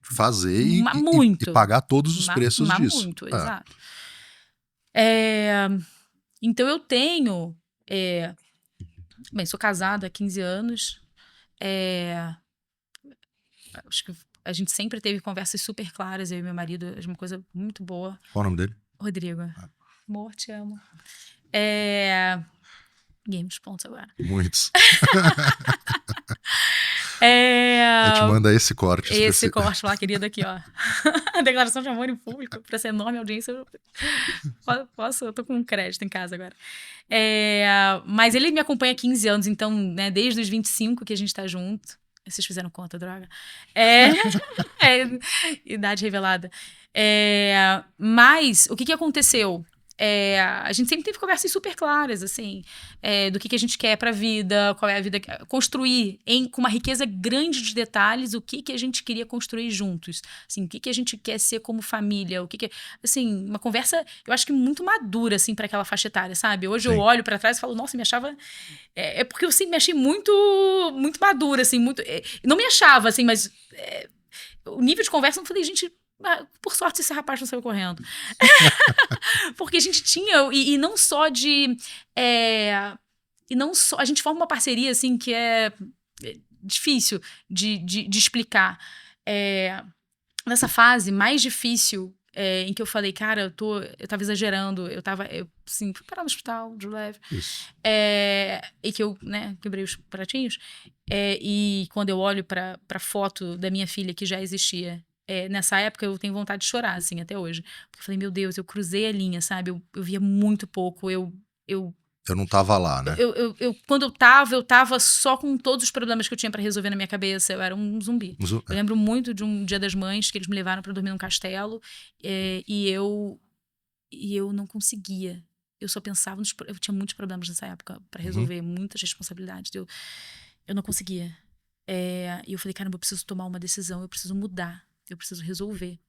[SPEAKER 2] Fazer
[SPEAKER 1] muito.
[SPEAKER 2] E pagar todos os preços disso.
[SPEAKER 1] Muito, exato. Então, eu tenho... bem, sou casada há 15 anos. Acho que a gente sempre teve conversas super claras, eu e meu marido, é uma coisa muito boa.
[SPEAKER 2] Qual o nome dele?
[SPEAKER 1] Rodrigo. Amor, te amo. Game dos pontos agora.
[SPEAKER 2] Muitos. A gente manda esse corte.
[SPEAKER 1] Esse corte lá, querido, aqui, ó. A declaração de amor em público, para essa enorme audiência. Eu tô com um crédito em casa agora. Mas ele me acompanha há 15 anos, então, né, desde os 25 que a gente tá junto. Vocês fizeram conta, droga. Idade revelada. Mas, o que aconteceu? A gente sempre teve conversas super claras, assim, do que a gente quer pra vida, qual é a vida, construir com uma riqueza grande de detalhes o que a gente queria construir juntos, assim, o que a gente quer ser como família, assim, uma conversa, eu acho que muito madura, assim, pra aquela faixa etária, sabe? Hoje eu olho pra trás e falo, nossa, me achava, porque eu sempre me achei muito, muito madura, assim, muito, não me achava, assim, mas o nível de conversa, eu falei, gente, por sorte esse rapaz não saiu correndo. Porque a gente tinha, e não só de... e não só, a gente forma uma parceria, assim, que é difícil de explicar. Nessa fase mais difícil, em que eu falei, cara, eu tava exagerando, assim, fui parar no hospital, de leve.
[SPEAKER 2] Isso.
[SPEAKER 1] E que eu, né, quebrei os pratinhos. E quando eu olho pra foto da minha filha, que já existia, nessa época eu tenho vontade de chorar, assim, até hoje. Porque eu falei, meu Deus, eu cruzei a linha, sabe? Eu via muito pouco, eu
[SPEAKER 2] Eu não tava lá, né?
[SPEAKER 1] Quando eu tava só com todos os problemas que eu tinha pra resolver na minha cabeça. Eu era um zumbi. Eu lembro muito de um Dia das Mães que eles me levaram pra dormir num castelo e eu não conseguia. Eu só pensava eu tinha muitos problemas nessa época pra resolver, muitas responsabilidades. Eu não conseguia. E eu falei, caramba, eu preciso tomar uma decisão, eu preciso mudar, eu preciso resolver.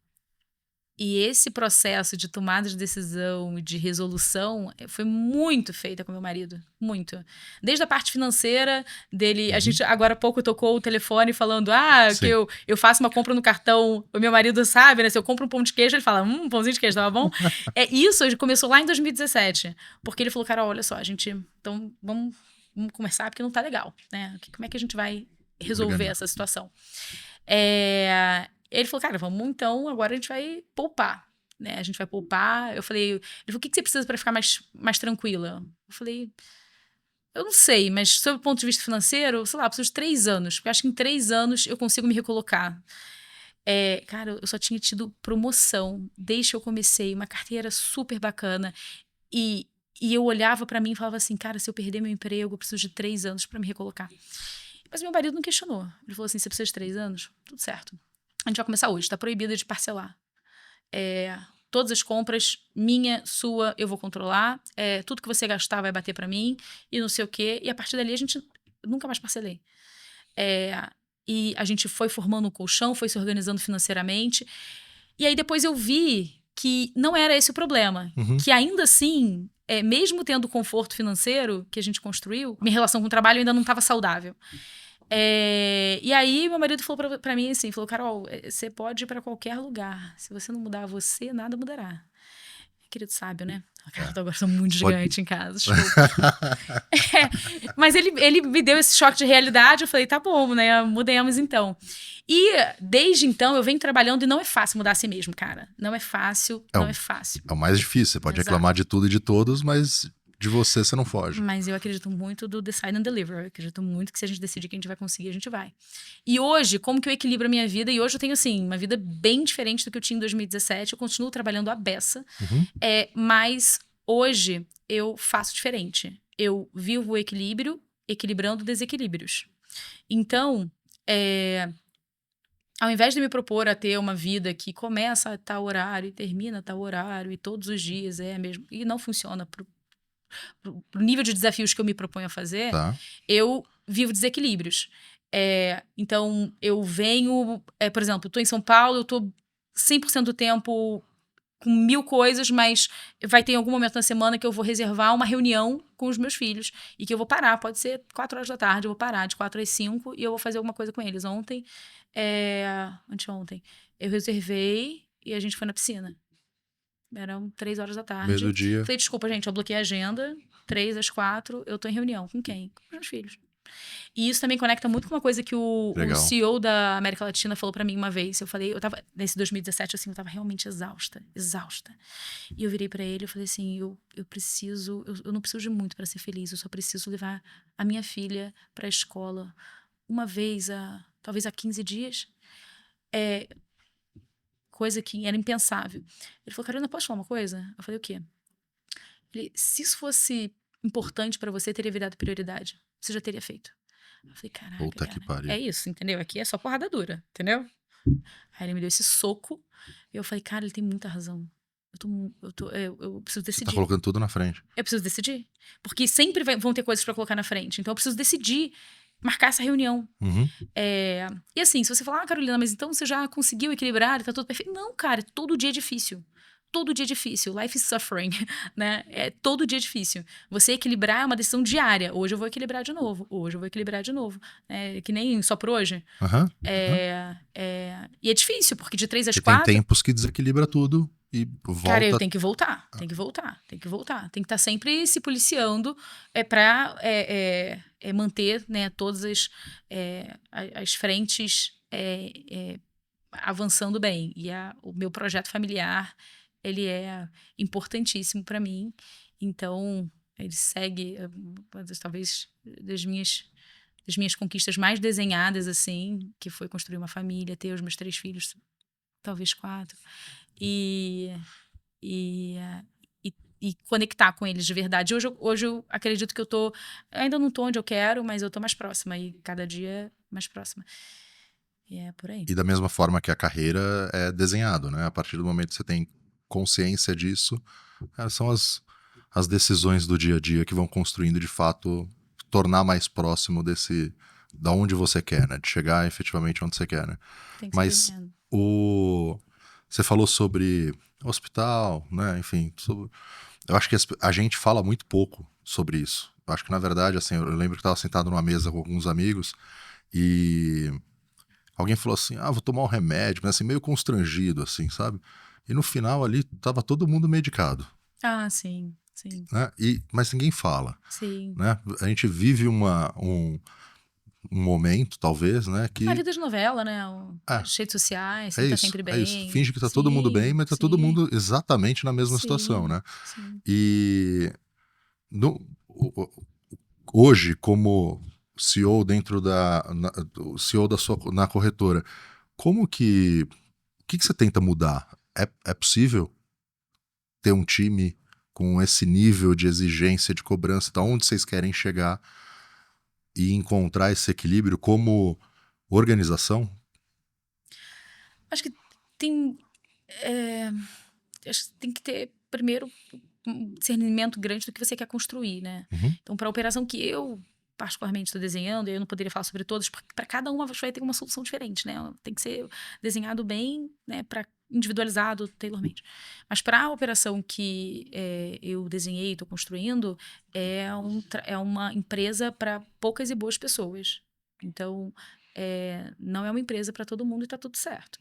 [SPEAKER 1] E esse processo de tomada de decisão e de resolução foi muito feita com meu marido. Muito. Desde a parte financeira dele. A gente agora há pouco tocou o telefone falando que eu faço uma compra no cartão. O meu marido sabe, né? Se eu compro um pão de queijo, ele fala, pãozinho de queijo, tava bom? Isso começou lá em 2017. Porque ele falou, Carol, olha só, então vamos conversar porque não tá legal, né? Como é que a gente vai resolver essa situação? Ele falou, cara, vamos então, agora a gente vai poupar, né? A gente vai poupar. Ele falou, o que você precisa para ficar mais tranquila? Eu falei, eu não sei, mas sob o ponto de vista financeiro, sei lá, eu preciso de 3 anos, porque eu acho que em 3 anos eu consigo me recolocar. Cara, eu só tinha tido promoção desde que eu comecei, uma carteira super bacana. E eu olhava para mim e falava assim, cara, se eu perder meu emprego, eu preciso de 3 anos para me recolocar. Mas meu marido não questionou. Ele falou assim, você precisa de 3 anos? Tudo certo. A gente vai começar hoje, tá proibida de parcelar. Todas as compras, minha, sua, eu vou controlar. Tudo que você gastar vai bater pra mim e não sei o quê. E a partir dali a gente nunca mais parcelei. E a gente foi formando um colchão, foi se organizando financeiramente. E aí depois eu vi que não era esse o problema. Que ainda assim, mesmo tendo o conforto financeiro que a gente construiu, minha relação com o trabalho ainda não estava saudável. E aí meu marido falou pra mim assim, falou, Carol, você pode ir pra qualquer lugar. Se você não mudar você, nada mudará. Querido sábio, né? Agora eu sou muito gigante em casa. Mas ele me deu esse choque de realidade. Eu falei, tá bom, né? Mudemos então. E desde então eu venho trabalhando e não é fácil mudar a si mesmo, cara. Não é fácil, não é fácil.
[SPEAKER 2] É o mais difícil. Você pode reclamar de tudo e de todos, mas de você não foge.
[SPEAKER 1] Mas eu acredito muito do Decide and Deliver. Eu acredito muito que se a gente decidir que a gente vai conseguir, a gente vai. E hoje, como que eu equilibro a minha vida? E hoje eu tenho, assim, uma vida bem diferente do que eu tinha em 2017. Eu continuo trabalhando à beça. Mas hoje eu faço diferente. Eu vivo o equilíbrio, equilibrando desequilíbrios. Então, ao invés de me propor a ter uma vida que começa a tal horário e termina a tal horário e todos os dias mesmo, e não funciona pro nível de desafios que eu me proponho a fazer, eu vivo desequilíbrios. Então, eu venho... por exemplo, eu tô em São Paulo, eu tô 100% do tempo com 1000 coisas, mas vai ter algum momento na semana que eu vou reservar uma reunião com os meus filhos e que eu vou parar. Pode ser 4 horas da tarde, eu vou parar de 4 às 5 e eu vou fazer alguma coisa com eles. Anteontem, eu reservei e a gente foi na piscina. Eram 3 horas da tarde.
[SPEAKER 2] Meio do dia.
[SPEAKER 1] Falei, desculpa, gente, eu bloqueei a agenda. 3 às 4, eu tô em reunião. Com quem? Com os meus filhos. E isso também conecta muito com uma coisa que o CEO da América Latina falou pra mim uma vez. Eu tava, nesse 2017, assim, eu tava realmente exausta. E eu virei pra ele e falei assim, eu não preciso de muito pra ser feliz, eu só preciso levar a minha filha pra escola uma vez, talvez a 15 dias. Coisa que era impensável. Ele falou, Carolina, posso falar uma coisa? Eu falei, o quê? Ele, se isso fosse importante pra você, teria virado prioridade. Você já teria feito. Eu falei, caraca,
[SPEAKER 2] puta que pariu.
[SPEAKER 1] É isso, entendeu? Aqui é só porrada dura, entendeu? Aí ele me deu esse soco e eu falei, cara, ele tem muita razão. Eu preciso decidir.
[SPEAKER 2] Você tá colocando tudo na frente.
[SPEAKER 1] Eu preciso decidir. Porque sempre vão ter coisas pra colocar na frente. Então eu preciso decidir, marcar essa reunião. E assim, se você falar, Carolina, mas então você já conseguiu equilibrar e tá tudo perfeito. Não, cara, todo dia é difícil. Todo dia é difícil. Life is suffering, né? Todo dia é difícil. Você equilibrar é uma decisão diária. Hoje eu vou equilibrar de novo. Que nem só por hoje. E é difícil, porque de 3 às 4...
[SPEAKER 2] Tem tempos que desequilibra tudo e volta...
[SPEAKER 1] Cara, eu tenho que voltar. Tem que estar sempre se policiando pra manter, né, todas as frentes avançando bem. E o meu projeto familiar... ele é importantíssimo para mim. Então, ele segue, talvez, das minhas conquistas mais desenhadas, assim, que foi construir uma família, ter os meus 3 filhos, talvez 4. E e conectar com eles de verdade. Hoje eu acredito que ainda não tô onde eu quero, mas eu tô mais próxima e cada dia mais próxima. E é por aí.
[SPEAKER 2] E da mesma forma que a carreira é desenhado, né? A partir do momento que você tem consciência disso, são as decisões do dia a dia que vão construindo, de fato, tornar mais próximo da onde você quer, né? De chegar efetivamente onde você quer, né?
[SPEAKER 1] Tem que ser
[SPEAKER 2] Mas
[SPEAKER 1] desenhado.
[SPEAKER 2] você falou sobre hospital, né? Enfim, eu acho que a gente fala muito pouco sobre isso. Eu acho que, na verdade, assim, eu lembro que eu estava sentado numa mesa com alguns amigos e alguém falou assim, vou tomar um remédio, mas assim, meio constrangido, assim, sabe? E no final ali, tava todo mundo medicado,
[SPEAKER 1] Ah, sim, sim,
[SPEAKER 2] né? Mas ninguém fala,
[SPEAKER 1] sim.
[SPEAKER 2] né? A gente vive um momento, talvez, né?
[SPEAKER 1] A
[SPEAKER 2] Que
[SPEAKER 1] vida de novela, né?
[SPEAKER 2] é,
[SPEAKER 1] As redes sociais,
[SPEAKER 2] é
[SPEAKER 1] sempre tá
[SPEAKER 2] isso,
[SPEAKER 1] sempre
[SPEAKER 2] é isso.
[SPEAKER 1] bem.
[SPEAKER 2] Finge que tá todo mundo bem,
[SPEAKER 1] Sim,
[SPEAKER 2] mas tá todo
[SPEAKER 1] sim,
[SPEAKER 2] mundo exatamente na mesma situação,
[SPEAKER 1] sim,
[SPEAKER 2] né?
[SPEAKER 1] sim.
[SPEAKER 2] E hoje, como CEO o CEO na corretora, como que o que você tenta mudar? É possível ter um time com esse nível de exigência, de cobrança, da onde vocês querem chegar e encontrar esse equilíbrio como organização?
[SPEAKER 1] Acho que tem. é, Acho que tem que ter, primeiro, um discernimento grande do que você quer construir, né?
[SPEAKER 2] Uhum.
[SPEAKER 1] Então, para a operação que eu particularmente estou desenhando, eu não poderia falar sobre todas, porque para cada uma vai ter uma solução diferente, né? Tem que ser desenhado bem, né? Para individualizado, tailor-made. Mas para a operação que eu desenhei, estou construindo, é uma empresa para poucas e boas pessoas. Então, não é uma empresa para todo mundo e está tudo certo.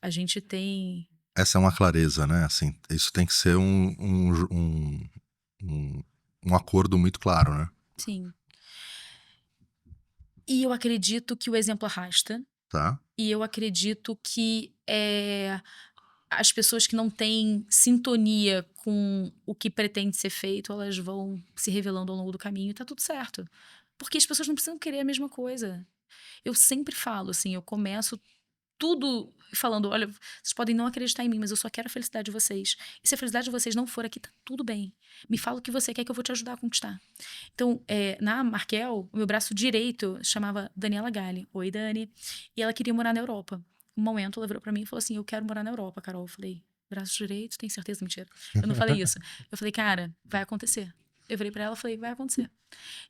[SPEAKER 1] A gente tem.
[SPEAKER 2] Essa é uma clareza, né? Assim, isso tem que ser um, um acordo muito claro, né?
[SPEAKER 1] Sim. E eu acredito que o exemplo arrasta.
[SPEAKER 2] Tá?
[SPEAKER 1] E eu acredito que as pessoas que não têm sintonia com o que pretende ser feito, elas vão se revelando ao longo do caminho e tá tudo certo. Porque as pessoas não precisam querer a mesma coisa. Eu sempre falo assim, eu começo tudo falando, olha, vocês podem não acreditar em mim, mas eu só quero a felicidade de vocês. E se a felicidade de vocês não for aqui, tá tudo bem. Me fala o que você quer que eu vou te ajudar a conquistar. Então, na Markel, o meu braço direito chamava Daniela Galli. Oi, Dani. E ela queria morar na Europa. Um momento, ela virou pra mim e falou assim, eu quero morar na Europa, Carol. Eu falei, braço direito, tem certeza? Mentira. Eu não falei isso. Eu falei, cara, vai acontecer. Eu virei pra ela e falei, vai acontecer.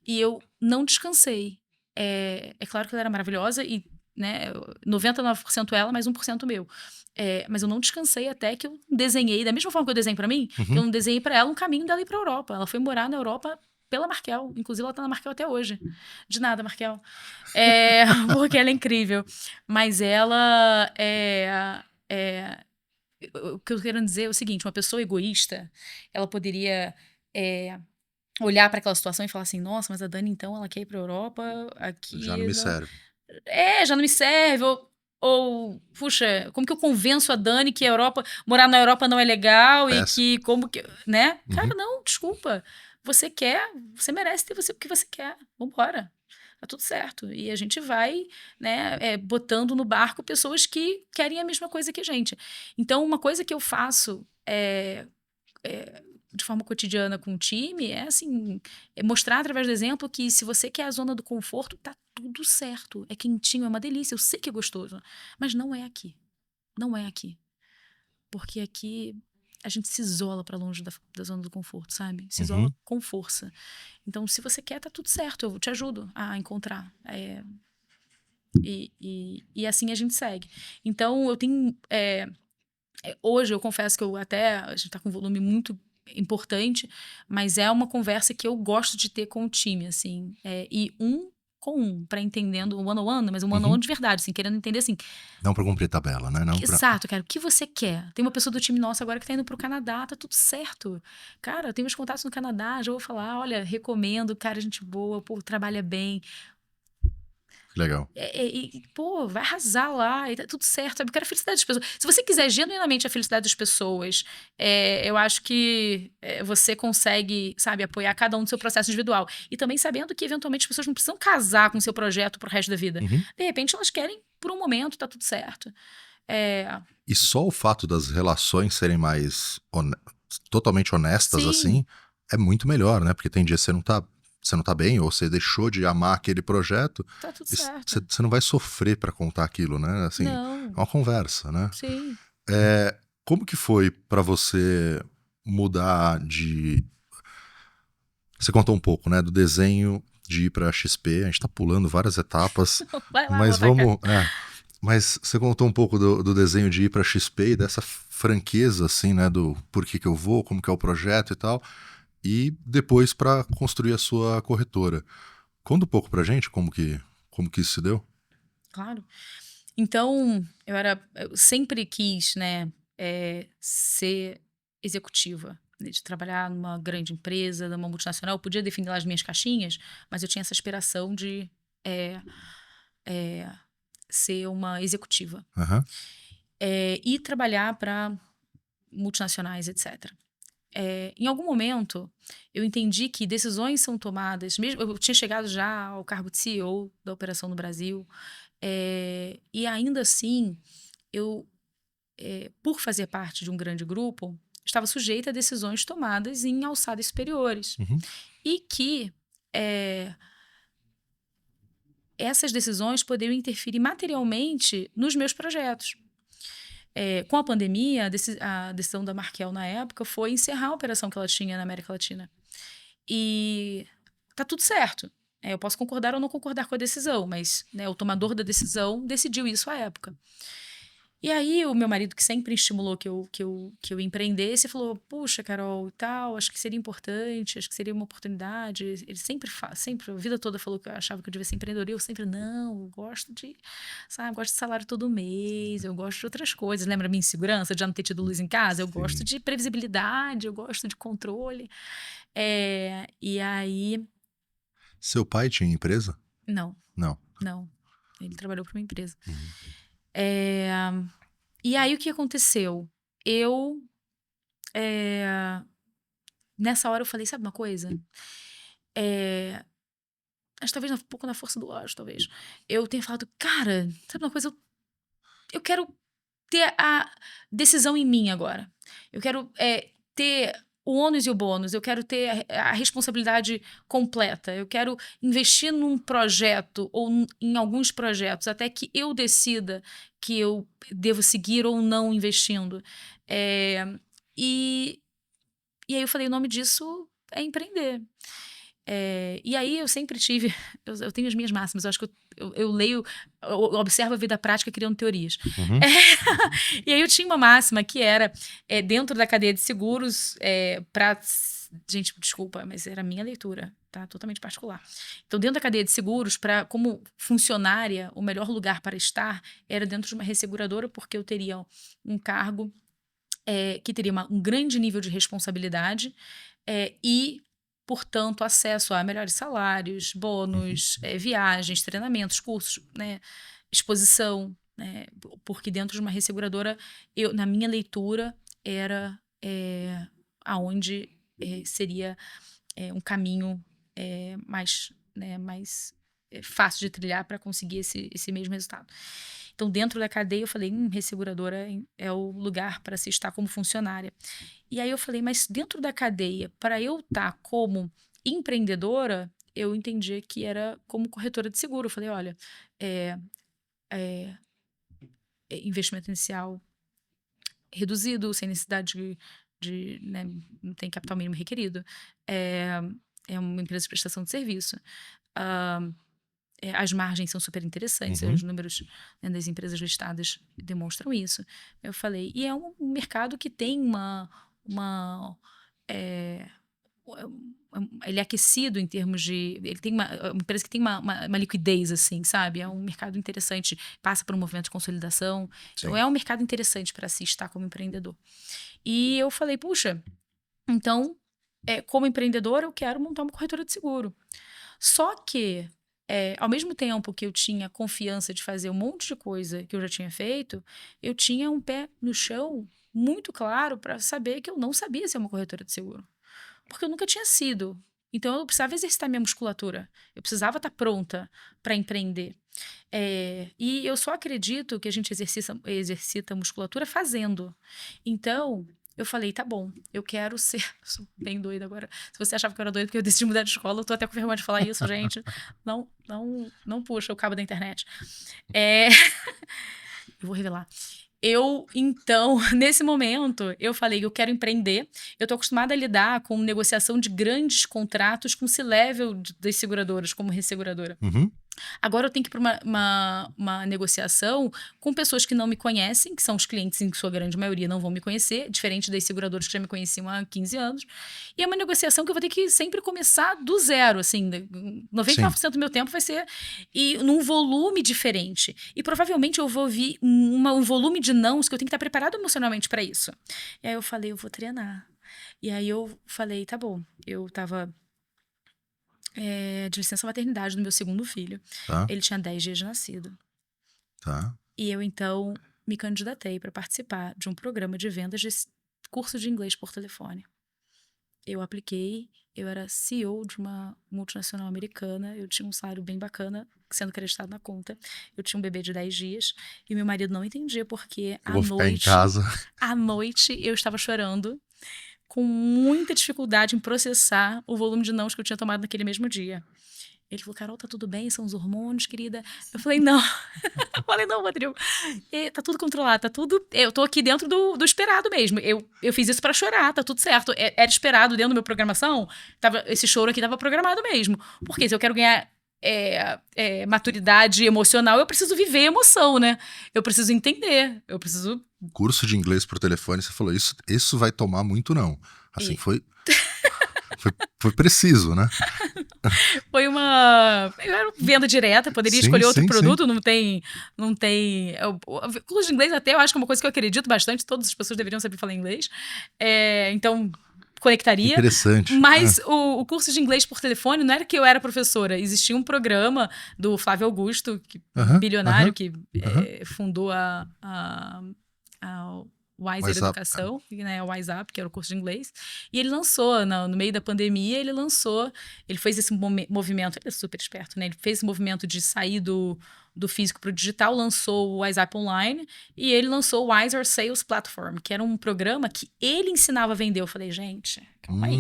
[SPEAKER 1] E eu não descansei. É claro que ela era maravilhosa e, né, 99% ela, mais 1% meu. Mas eu não descansei até que eu desenhei, da mesma forma que eu desenhei pra mim,
[SPEAKER 2] Uhum.
[SPEAKER 1] eu não desenhei pra ela um caminho dela ir pra Europa. Ela foi morar na Europa pela Markel. Inclusive, ela tá na Markel até hoje. De nada, Markel. Porque ela é incrível. Mas ela o que eu quero dizer é o seguinte, uma pessoa egoísta, ela poderia olhar para aquela situação e falar assim, nossa, mas a Dani, então, ela quer ir pra Europa,
[SPEAKER 2] Já não
[SPEAKER 1] aqui...
[SPEAKER 2] me serve.
[SPEAKER 1] já não me serve, puxa, como que eu convenço a Dani que morar na Europa não é legal e
[SPEAKER 2] Péssimo.
[SPEAKER 1] que, como que, né?
[SPEAKER 2] Uhum.
[SPEAKER 1] Cara, não, desculpa. Você quer, você merece ter o que você quer. Vambora. Tá tudo certo. E a gente vai, né, botando no barco pessoas que querem a mesma coisa que a gente. Então, uma coisa que eu faço de forma cotidiana com o time assim, mostrar através do exemplo que se você quer a zona do conforto, tá tudo certo. É quentinho, é uma delícia, eu sei que é gostoso. Mas não é aqui. Não é aqui. Porque aqui a gente se isola para longe da zona do conforto, sabe? Se isola
[SPEAKER 2] Uhum.
[SPEAKER 1] com força. Então, se você quer, tá tudo certo. Eu te ajudo a encontrar. E assim a gente segue. Então, eu tenho... hoje, eu confesso que a gente tá com um volume muito importante, mas é uma conversa que eu gosto de ter com o time, assim. E com para entendendo o one-on-one, mas um one-on-one
[SPEAKER 2] Uhum.
[SPEAKER 1] de verdade, assim, querendo entender, assim,
[SPEAKER 2] Não para cumprir tabela, né? Não pra...
[SPEAKER 1] exato, cara, o que você quer? Tem uma pessoa do time nosso agora que tá indo pro Canadá, tá tudo certo. Cara, eu tenho meus contatos no Canadá, já vou falar, olha, recomendo, cara, gente boa, pô, trabalha bem.
[SPEAKER 2] Legal.
[SPEAKER 1] Pô, vai arrasar lá, e tá tudo certo, sabe? Eu quero a felicidade das pessoas. Se você quiser genuinamente a felicidade das pessoas, eu acho que você consegue, sabe, apoiar cada um no seu processo individual. E também sabendo que, eventualmente, as pessoas não precisam casar com o seu projeto pro resto da vida.
[SPEAKER 2] Uhum.
[SPEAKER 1] De repente, elas querem por um momento, tá tudo certo.
[SPEAKER 2] E só o fato das relações serem mais totalmente honestas,
[SPEAKER 1] Sim,
[SPEAKER 2] assim, é muito melhor, né? Porque tem dia que você não tá bem, ou você deixou de amar aquele projeto,
[SPEAKER 1] tá tudo
[SPEAKER 2] e
[SPEAKER 1] certo.
[SPEAKER 2] você não vai sofrer pra contar aquilo, né? Assim,
[SPEAKER 1] Não,
[SPEAKER 2] é uma conversa, né?
[SPEAKER 1] sim.
[SPEAKER 2] Como que foi pra você mudar de... Você contou um pouco, né, do desenho de ir pra XP, a gente tá pulando várias etapas,
[SPEAKER 1] Vai lá,
[SPEAKER 2] mas
[SPEAKER 1] botar cá.
[SPEAKER 2] vamos... Mas você contou um pouco do desenho de ir pra XP e dessa franqueza, assim, né, do por que que eu vou, como que é o projeto e tal, e depois pra construir a sua corretora. Conta um pouco pra gente como que isso se deu.
[SPEAKER 1] Claro. Então, eu sempre quis, né, ser executiva, né, de trabalhar numa grande empresa, numa multinacional. Eu podia definir lá as minhas caixinhas, mas eu tinha essa aspiração de eh, eh, ser uma executiva.
[SPEAKER 2] Aham.
[SPEAKER 1] E trabalhar para multinacionais, etc. Em algum momento, eu entendi que decisões são tomadas, mesmo eu tinha chegado já ao cargo de CEO da operação no Brasil, e ainda assim, eu, por fazer parte de um grande grupo, estava sujeita a decisões tomadas em alçadas superiores.
[SPEAKER 2] Uhum.
[SPEAKER 1] E que eh, essas decisões poderiam interferir materialmente nos meus projetos. Com a pandemia, a decisão da Markel na época foi encerrar a operação que ela tinha na América Latina. E tá tudo certo. Eu posso concordar ou não concordar com a decisão, mas, né, o tomador da decisão decidiu isso à época. E aí o meu marido, que sempre estimulou que eu empreendesse, falou: "Puxa, Carol, e tal, acho que seria importante, acho que seria uma oportunidade". Ele sempre, a vida toda falou que eu achava que eu devia ser empreendedora, e eu sempre: "Não, eu gosto de, sabe, eu gosto de salário todo mês, eu gosto de outras coisas". Lembra a minha insegurança de já não ter tido luz em casa? Eu gosto
[SPEAKER 2] Sim.
[SPEAKER 1] de previsibilidade, eu gosto de controle. E aí
[SPEAKER 2] Seu pai tinha empresa?
[SPEAKER 1] não,
[SPEAKER 2] Não.
[SPEAKER 1] não, ele trabalhou para uma empresa.
[SPEAKER 2] Uhum.
[SPEAKER 1] Eh, e aí o que aconteceu? Eu, nessa hora eu falei: "Sabe uma coisa?" Eh, Acho que talvez um pouco na força do ódio, talvez. Eu tenho falado: "Cara, sabe uma coisa? Eu quero ter a decisão em mim agora. Eu quero, ter o ônus e o bônus, eu quero ter a responsabilidade completa, eu quero investir num projeto ou em alguns projetos até que eu decida que eu devo seguir ou não investindo". Eh, e e aí eu falei: "O nome disso é empreender". E aí eu sempre tive eu tenho as minhas máximas, eu acho que eu leio, eu observo a vida prática criando teorias.
[SPEAKER 2] Uhum.
[SPEAKER 1] Eh, e aí eu tinha uma máxima que era, dentro da cadeia de seguros, pra gente, desculpa, mas era a minha leitura, tá, totalmente particular. Então dentro da cadeia de seguros, para como funcionária, o melhor lugar para estar era dentro de uma resseguradora, porque eu teria um cargo, que teria um grande nível de responsabilidade, e, portanto, acesso a melhores salários,
[SPEAKER 2] Uhum.
[SPEAKER 1] bônus, viagens, treinamentos, cursos, né, exposição, né, porque dentro de uma resseguradora, na minha leitura, era aonde seria um caminho mais, né, mais fácil de trilhar para conseguir esse mesmo resultado. Então, dentro da cadeia, eu falei: resseguradora é o lugar para se estar como funcionária". E aí eu falei: mas dentro da cadeia, para eu estar como empreendedora, eu entendi que era como corretora de seguro. Eu falei: olha, é, é, investimento inicial reduzido, sem necessidade né, não tem capital mínimo requerido. É, é uma empresa de prestação de serviço. Ah, as margens são super interessantes, os
[SPEAKER 2] Uhum.
[SPEAKER 1] números, né, das empresas listadas demonstram isso. Eu falei, e é um mercado que tem uma é, ele é aquecido em termos de. Ele tem uma empresa que tem uma liquidez, assim, sabe? É um mercado interessante, passa por um movimento de consolidação. Então,
[SPEAKER 2] Sim.
[SPEAKER 1] é um mercado interessante para se estar como empreendedor. E eu falei, puxa, então, como empreendedor, eu quero montar uma corretora de seguro. Só que, ao mesmo tempo que eu tinha confiança de fazer um monte de coisa que eu já tinha feito, eu tinha um pé no chão muito claro para saber que eu não sabia ser uma corretora de seguro. Porque eu nunca tinha sido. Então eu precisava exercitar minha musculatura. Eu precisava estar pronta para empreender. E eu só acredito que a gente exercita a musculatura fazendo. Então, Eu falei, tá bom, eu quero ser... Eu sou bem doida agora. Se você achava que eu era doida porque eu decidi mudar de escola, eu tô até com vergonha de falar isso, gente. Não puxa o cabo da internet. Eu vou revelar. Então, nesse momento, eu falei, eu quero empreender. Eu estou acostumada a lidar com negociação de grandes contratos com C-level das seguradoras, como resseguradora.
[SPEAKER 2] Uhum.
[SPEAKER 1] Agora eu tenho que ir para uma negociação com pessoas que não me conhecem, que são os clientes, em sua grande maioria não vão me conhecer, diferente das seguradoras que já me conheciam há 15 anos. E é uma negociação que eu vou ter que sempre começar do zero, assim, 99% do meu tempo vai ser num volume diferente. E provavelmente eu vou ouvir um volume de nãos que eu tenho que estar preparado emocionalmente para isso. E aí eu falei, eu vou treinar. E aí eu falei, tá bom, eu tava... de licença maternidade do meu segundo filho.
[SPEAKER 2] Tá.
[SPEAKER 1] Ele tinha 10 dias de nascido.
[SPEAKER 2] Tá.
[SPEAKER 1] E eu, então, me candidatei para participar de um programa de vendas de curso de inglês por telefone. Eu apliquei, eu era CEO de uma multinacional americana, eu tinha um salário bem bacana sendo acreditado na conta. Eu tinha um bebê de 10 dias e meu marido não entendia porque
[SPEAKER 2] Eu vou ficar em casa.
[SPEAKER 1] à noite eu estava chorando com muita dificuldade em processar o volume de nãos que eu tinha tomado naquele mesmo dia. Ele falou, Carol, tá tudo bem? São os hormônios, querida? Eu falei, não. Eu falei, não, Rodrigo. Tá tudo controlado, tá tudo... Eu tô aqui dentro do esperado mesmo. Eu fiz isso pra chorar, tá tudo certo. Era esperado dentro da minha programação. Esse choro aqui tava programado mesmo. Porque se eu quero ganhar maturidade emocional, eu preciso viver emoção, né? Eu preciso entender. Eu preciso...
[SPEAKER 2] Curso de inglês por telefone, você falou, isso vai tomar muito não. Assim, foi preciso, né?
[SPEAKER 1] Foi uma venda direta, poderia escolher outro produto,
[SPEAKER 2] sim.
[SPEAKER 1] não tem... O curso de inglês até eu acho que é uma coisa que eu acredito bastante, todas as pessoas deveriam saber falar inglês. Então, conectaria.
[SPEAKER 2] Interessante.
[SPEAKER 1] Mas o curso de inglês por telefone não era que eu era professora, existia um programa do Flávio Augusto, bilionário, que fundou a Wiser Educação, né, o WhatsApp, que era o curso de inglês, e ele lançou, no meio da pandemia, ele fez esse movimento, ele é super esperto, né, ele fez esse movimento de sair do físico para o digital, lançou o WhatsApp Online, e ele lançou o Wiser Sales Platform, que era um programa que ele ensinava a vender. Eu falei, gente, calma aí.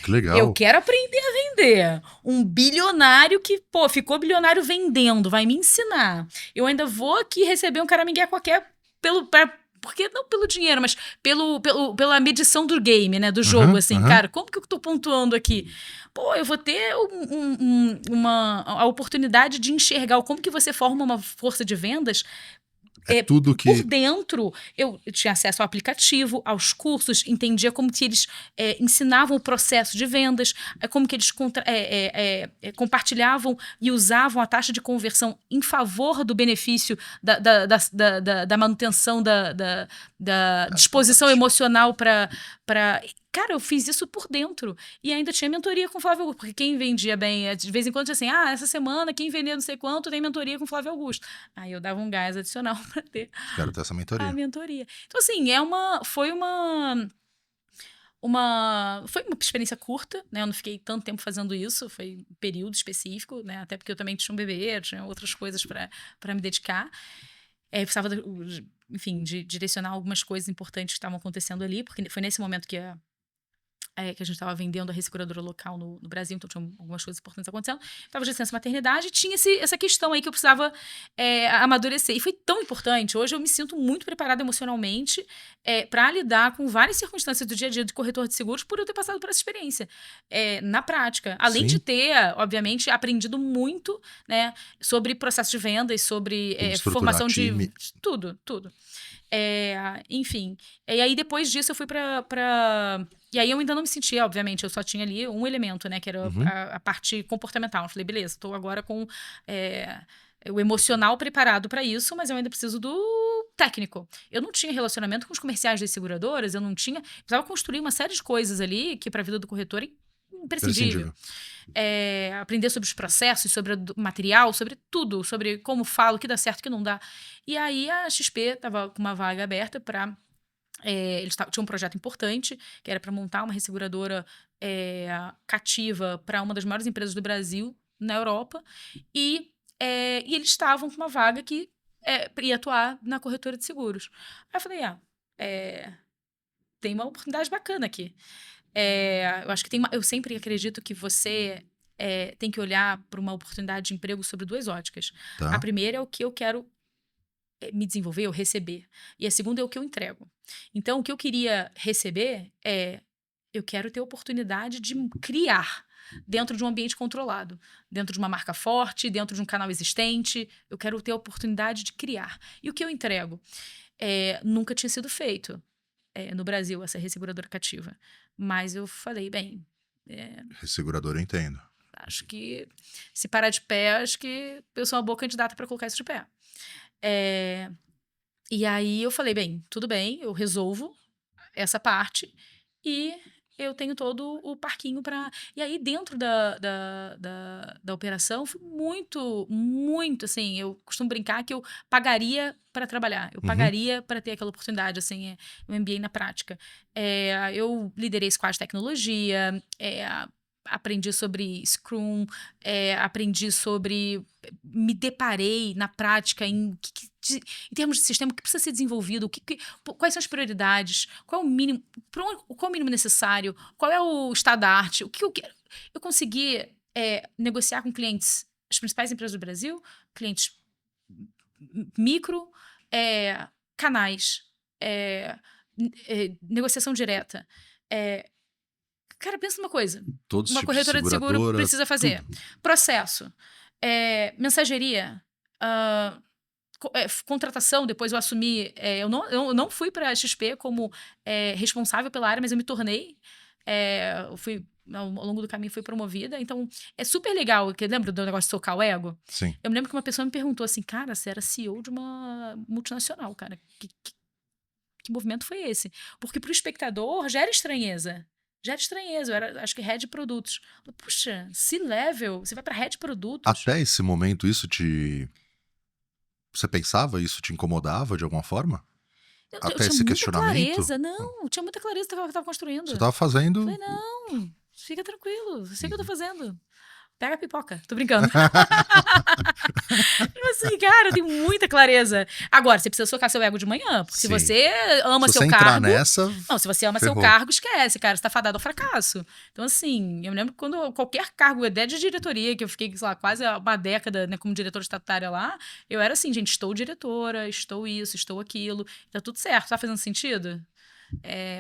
[SPEAKER 2] Que legal.
[SPEAKER 1] Eu quero aprender a vender. Um bilionário que, ficou bilionário vendendo, vai me ensinar. Eu ainda vou aqui receber um caramigué qualquer porque não pelo dinheiro, mas pela medição do game, né? Do jogo, assim. Cara, como que eu tô pontuando aqui? Eu vou ter a oportunidade de enxergar como que você forma uma força de vendas.
[SPEAKER 2] Tudo que...
[SPEAKER 1] Por dentro, eu tinha acesso ao aplicativo, aos cursos, entendia como que eles ensinavam o processo de vendas, como que eles compartilhavam e usavam a taxa de conversão em favor do benefício da manutenção da disposição emocional para... Cara, eu fiz isso por dentro. E ainda tinha mentoria com o Flávio Augusto, porque quem vendia bem, de vez em quando, assim, essa semana, quem vendeu não sei quanto, tem mentoria com o Flávio Augusto. Aí eu dava um gás adicional para ter...
[SPEAKER 2] Quero ter essa mentoria.
[SPEAKER 1] A mentoria. Então, assim, foi uma experiência curta, né? Eu não fiquei tanto tempo fazendo isso, foi um período específico, né? Até porque eu também tinha um bebê, tinha outras coisas para me dedicar. Precisava, enfim, de direcionar algumas coisas importantes que estavam acontecendo ali, porque foi nesse momento que a gente estava vendendo a resseguradora local no Brasil, então tinha algumas coisas importantes acontecendo. Estava de licença maternidade e tinha essa questão aí que eu precisava amadurecer. E foi tão importante. Hoje eu me sinto muito preparada emocionalmente para lidar com várias circunstâncias do dia a dia de corretor de seguros por eu ter passado por essa experiência na prática. Além de ter, obviamente, aprendido muito, né, sobre processo de vendas, sobre formação de tudo. Enfim. E aí, depois disso, eu fui E aí, eu ainda não me sentia, obviamente, eu só tinha ali um elemento, né? Que era a parte comportamental. Eu falei, beleza, estou agora com o emocional preparado para isso, mas eu ainda preciso do técnico. Eu não tinha relacionamento com os comerciais das seguradoras, eu precisava construir uma série de coisas ali que, para a vida do corretor, é imprescindível. Aprender sobre os processos, sobre o material, sobre tudo, sobre como falo, o que dá certo, o que não dá. E aí a XP estava com uma vaga aberta para... eles tinham um projeto importante, que era para montar uma resseguradora cativa para uma das maiores empresas do Brasil, na Europa, e eles estavam com uma vaga que ia atuar na corretora de seguros. Aí eu falei, tem uma oportunidade bacana aqui. Eu acho que eu sempre acredito que você tem que olhar para uma oportunidade de emprego sobre 2 óticas.
[SPEAKER 2] Tá.
[SPEAKER 1] A primeira é o que eu quero me desenvolver ou receber. E a segunda é o que eu entrego. Então, o que eu queria receber eu quero ter a oportunidade de criar dentro de um ambiente controlado, dentro de uma marca forte, dentro de um canal existente. Eu quero ter a oportunidade de criar. E o que eu entrego? Nunca tinha sido feito no Brasil, essa resseguradora cativa. Mas eu falei, bem,
[SPEAKER 2] Resseguradora, eu entendo.
[SPEAKER 1] acho que se parar de pé, acho que eu sou uma boa candidata para colocar isso de pé. E aí eu falei, bem, tudo bem, eu resolvo essa parte e eu tenho todo o parquinho para... E aí dentro da operação foi muito, muito, assim, eu costumo brincar que eu pagaria para trabalhar, eu pagaria para ter aquela oportunidade, assim, eu MBA na prática. Eu liderei squad de tecnologia, aprendi sobre Scrum, aprendi sobre... Me deparei na prática em termos de sistema, o que precisa ser desenvolvido, quais são as prioridades, qual é o mínimo, qual é o mínimo necessário, qual é o estado da arte, o que eu quero. Eu consegui negociar com clientes, as principais empresas do Brasil, clientes micro, canais, negociação direta. Cara, pensa numa coisa.
[SPEAKER 2] Todos os
[SPEAKER 1] uma
[SPEAKER 2] tipos
[SPEAKER 1] corretora de seguro precisa fazer.
[SPEAKER 2] tudo.
[SPEAKER 1] Processo. Mensageria. Contratação, depois eu assumi... eu não fui para a XP como responsável pela área, mas eu me tornei. Eu fui... Ao longo do caminho fui promovida. Então, é super legal. Lembra do negócio de socar o ego?
[SPEAKER 2] Sim.
[SPEAKER 1] Eu me lembro que uma pessoa me perguntou assim, cara, você era CEO de uma multinacional, cara. Que movimento foi esse? Porque pro espectador gera estranheza. Eu era, acho que, head de produtos. Puxa, C-level, você vai para head de produtos.
[SPEAKER 2] Até esse momento, você pensava? Isso te incomodava de alguma forma? Até esse questionamento?
[SPEAKER 1] Clareza. Não, eu tinha muita clareza do que eu estava construindo.
[SPEAKER 2] Você estava fazendo...
[SPEAKER 1] Falei, não, fica tranquilo, eu sei o que eu tô fazendo. Pega a pipoca. Tô brincando. Assim, cara, eu tenho muita clareza. Agora, você precisa socar seu ego de manhã. Porque se você ama seu cargo...
[SPEAKER 2] nessa...
[SPEAKER 1] Não, se você ama
[SPEAKER 2] ferrou.
[SPEAKER 1] seu cargo, esquece, cara. Você tá fadado ao fracasso. Então, assim, eu me lembro que quando qualquer cargo, até de diretoria, que eu fiquei, sei lá, quase uma década, né, como diretora estatutária lá, eu era assim, gente, estou diretora, estou isso, estou aquilo. Tá tudo certo. Tá fazendo sentido?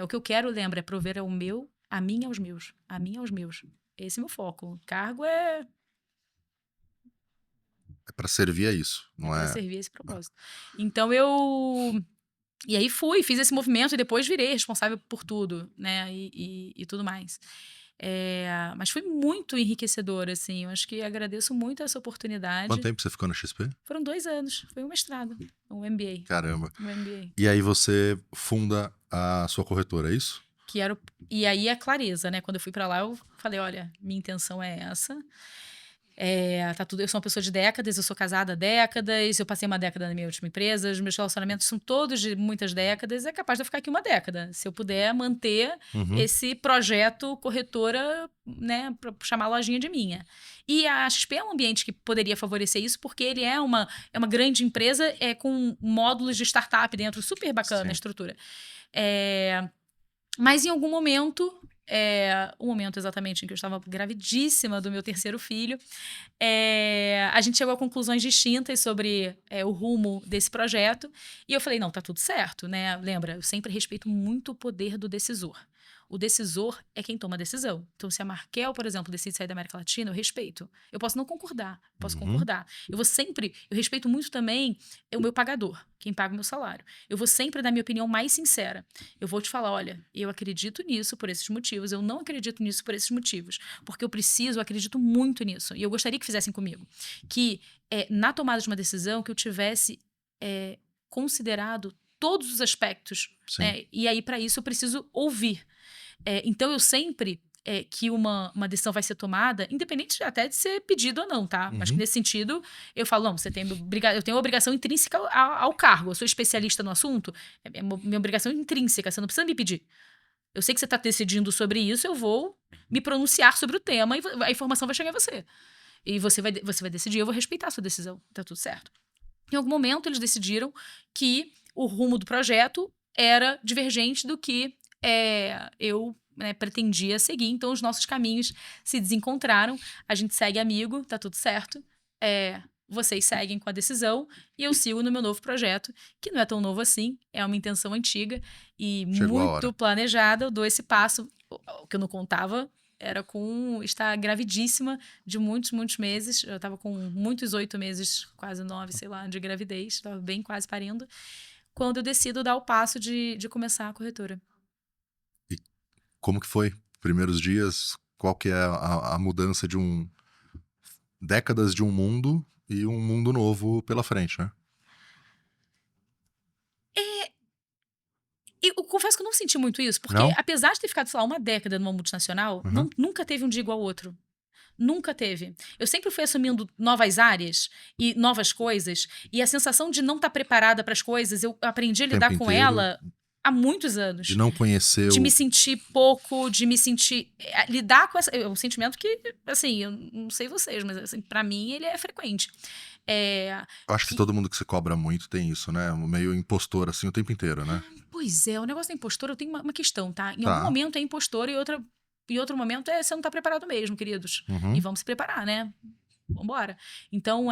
[SPEAKER 1] O que eu quero, lembra, é prover ao meu, a mim e aos meus. A mim e aos meus. Esse é o meu foco. Cargo é
[SPEAKER 2] para servir a isso, não é?
[SPEAKER 1] Para servir a esse propósito. Então, E aí fiz esse movimento e depois virei responsável por tudo, né? E tudo mais. Mas foi muito enriquecedor, assim. Eu acho que agradeço muito essa oportunidade.
[SPEAKER 2] Quanto tempo você ficou na XP?
[SPEAKER 1] Foram 2 anos. Foi um mestrado, um MBA.
[SPEAKER 2] Caramba.
[SPEAKER 1] Um MBA.
[SPEAKER 2] E aí você funda a sua corretora, é isso?
[SPEAKER 1] E aí a clareza, né? Quando eu fui para lá, eu falei, olha, minha intenção é essa. Tá tudo, eu sou uma pessoa de décadas, eu sou casada há décadas, eu passei uma década na minha última empresa, os meus relacionamentos são todos de muitas décadas, é capaz de eu ficar aqui uma década, se eu puder manter esse projeto corretora, né, para chamar a lojinha de minha. E a XP é um ambiente que poderia favorecer isso, porque ele é uma grande empresa com módulos de startup dentro, super bacana. Sim. A estrutura. Mas em algum momento... o momento exatamente em que eu estava gravidíssima do meu 3º filho, a gente chegou a conclusões distintas sobre o rumo desse projeto, e eu falei, não, tá tudo certo, né? Lembra, eu sempre respeito muito o poder do decisor. O decisor é quem toma a decisão. Então, se a Markel, por exemplo, decide sair da América Latina, eu respeito. Eu posso não concordar, posso concordar. Eu respeito muito também o meu pagador, quem paga o meu salário. Eu vou sempre dar minha opinião mais sincera. Eu vou te falar, olha, eu acredito nisso por esses motivos, eu não acredito nisso por esses motivos. Porque eu acredito muito nisso. E eu gostaria que fizessem comigo. Que na tomada de uma decisão, que eu tivesse considerado todos os aspectos. E aí, para isso, eu preciso ouvir. Então, eu sempre que uma decisão vai ser tomada, independente até de ser pedido ou não, tá? Mas que nesse sentido, eu falo, não, eu tenho uma obrigação intrínseca ao cargo. Eu sou especialista no assunto, é minha obrigação intrínseca, você não precisa me pedir. Eu sei que você está decidindo sobre isso, eu vou me pronunciar sobre o tema e a informação vai chegar a você. E você vai decidir, eu vou respeitar a sua decisão. Tá tudo certo. Em algum momento, eles decidiram que o rumo do projeto era divergente do que eu pretendia seguir. Então, os nossos caminhos se desencontraram. A gente segue amigo, tá tudo certo. Vocês seguem com a decisão e eu sigo no meu novo projeto, que não é tão novo assim, é uma intenção antiga e
[SPEAKER 2] Chegou a
[SPEAKER 1] muito
[SPEAKER 2] hora.
[SPEAKER 1] planejada. Eu dou esse passo, o que eu não contava era com estar gravidíssima de muitos, muitos meses. Eu estava com muitos 8 meses, quase 9, sei lá, de gravidez, estava bem quase parindo, quando eu decido dar o passo de começar a corretora.
[SPEAKER 2] E como que foi? Primeiros dias, qual que é a mudança de décadas de um mundo e um mundo novo pela frente, né?
[SPEAKER 1] Eu confesso que eu não senti muito isso, porque
[SPEAKER 2] Não?
[SPEAKER 1] apesar de ter ficado, sei lá, uma década numa multinacional,
[SPEAKER 2] Uhum.
[SPEAKER 1] nunca teve um dia igual ao outro. Nunca teve. Eu sempre fui assumindo novas áreas e novas coisas, e a sensação de não estar preparada para as coisas, eu aprendi a lidar
[SPEAKER 2] Tempo
[SPEAKER 1] com
[SPEAKER 2] inteiro.
[SPEAKER 1] ela há muitos anos.
[SPEAKER 2] De não conhecer
[SPEAKER 1] De me sentir pouco, de me sentir... lidar com essa... É um sentimento que, assim, eu não sei vocês, mas assim, para mim ele é frequente.
[SPEAKER 2] Eu acho que todo mundo que se cobra muito tem isso, né? Meio impostor, assim, o tempo inteiro, né?
[SPEAKER 1] Pois é, o negócio da impostora, eu tenho uma questão, tá? Em
[SPEAKER 2] Tá.
[SPEAKER 1] algum momento é impostora e outro momento você não tá preparado mesmo, queridos.
[SPEAKER 2] Uhum.
[SPEAKER 1] E vamos se preparar, né? Vambora. Então,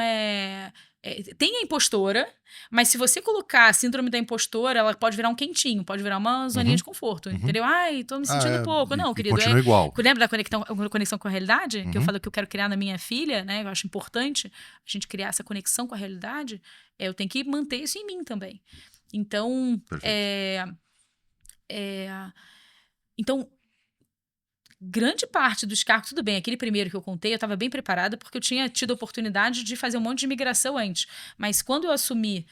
[SPEAKER 1] tem a impostora, mas se você colocar a síndrome da impostora, ela pode virar um quentinho, pode virar uma zoninha de conforto, entendeu? Ai, tô me sentindo pouco. Não, querido.
[SPEAKER 2] Continua igual.
[SPEAKER 1] Lembra da conexão com a realidade? Que eu
[SPEAKER 2] Uhum.
[SPEAKER 1] falo que eu quero criar na minha filha, né? Eu acho importante a gente criar essa conexão com a realidade. Eu tenho que manter isso em mim também. Então,
[SPEAKER 2] Perfeito.
[SPEAKER 1] então, grande parte dos cargos, tudo bem, aquele primeiro que eu contei, eu estava bem preparada porque eu tinha tido a oportunidade de fazer um monte de migração antes. Mas quando eu assumi,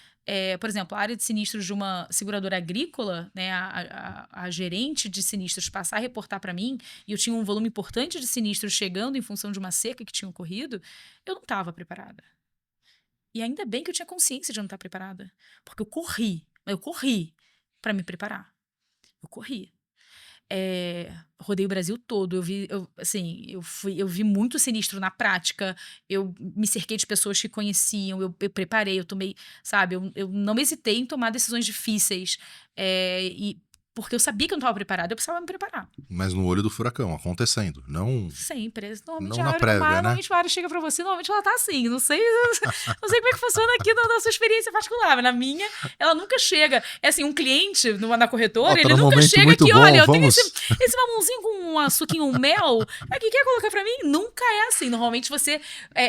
[SPEAKER 1] por exemplo, a área de sinistros de uma seguradora agrícola, né, a gerente de sinistros passar a reportar para mim, e eu tinha um volume importante de sinistros chegando em função de uma seca que tinha ocorrido, eu não estava preparada. E ainda bem que eu tinha consciência de não estar preparada. Porque eu corri para me preparar. Eu corri. Rodei o Brasil todo. Eu vi muito sinistro na prática. Eu me cerquei de pessoas que conheciam. Eu preparei, eu tomei, sabe? Eu não hesitei em tomar decisões difíceis. Porque eu sabia que eu não estava preparada, eu precisava me preparar.
[SPEAKER 2] Mas no olho do furacão, acontecendo. Não
[SPEAKER 1] Sempre. Normalmente
[SPEAKER 2] não na prévia, né?
[SPEAKER 1] Normalmente a área chega pra você, normalmente ela tá assim. Não sei como é que funciona aqui na sua experiência particular, mas na minha, ela nunca chega. É assim, um cliente na corretora,
[SPEAKER 2] tá
[SPEAKER 1] ele
[SPEAKER 2] num
[SPEAKER 1] nunca
[SPEAKER 2] momento
[SPEAKER 1] chega
[SPEAKER 2] muito
[SPEAKER 1] aqui,
[SPEAKER 2] bom,
[SPEAKER 1] olha, eu
[SPEAKER 2] vamos...
[SPEAKER 1] tenho esse mamãozinho com um açuquinho, um mel, aqui, quer colocar pra mim? Nunca é assim. Normalmente você...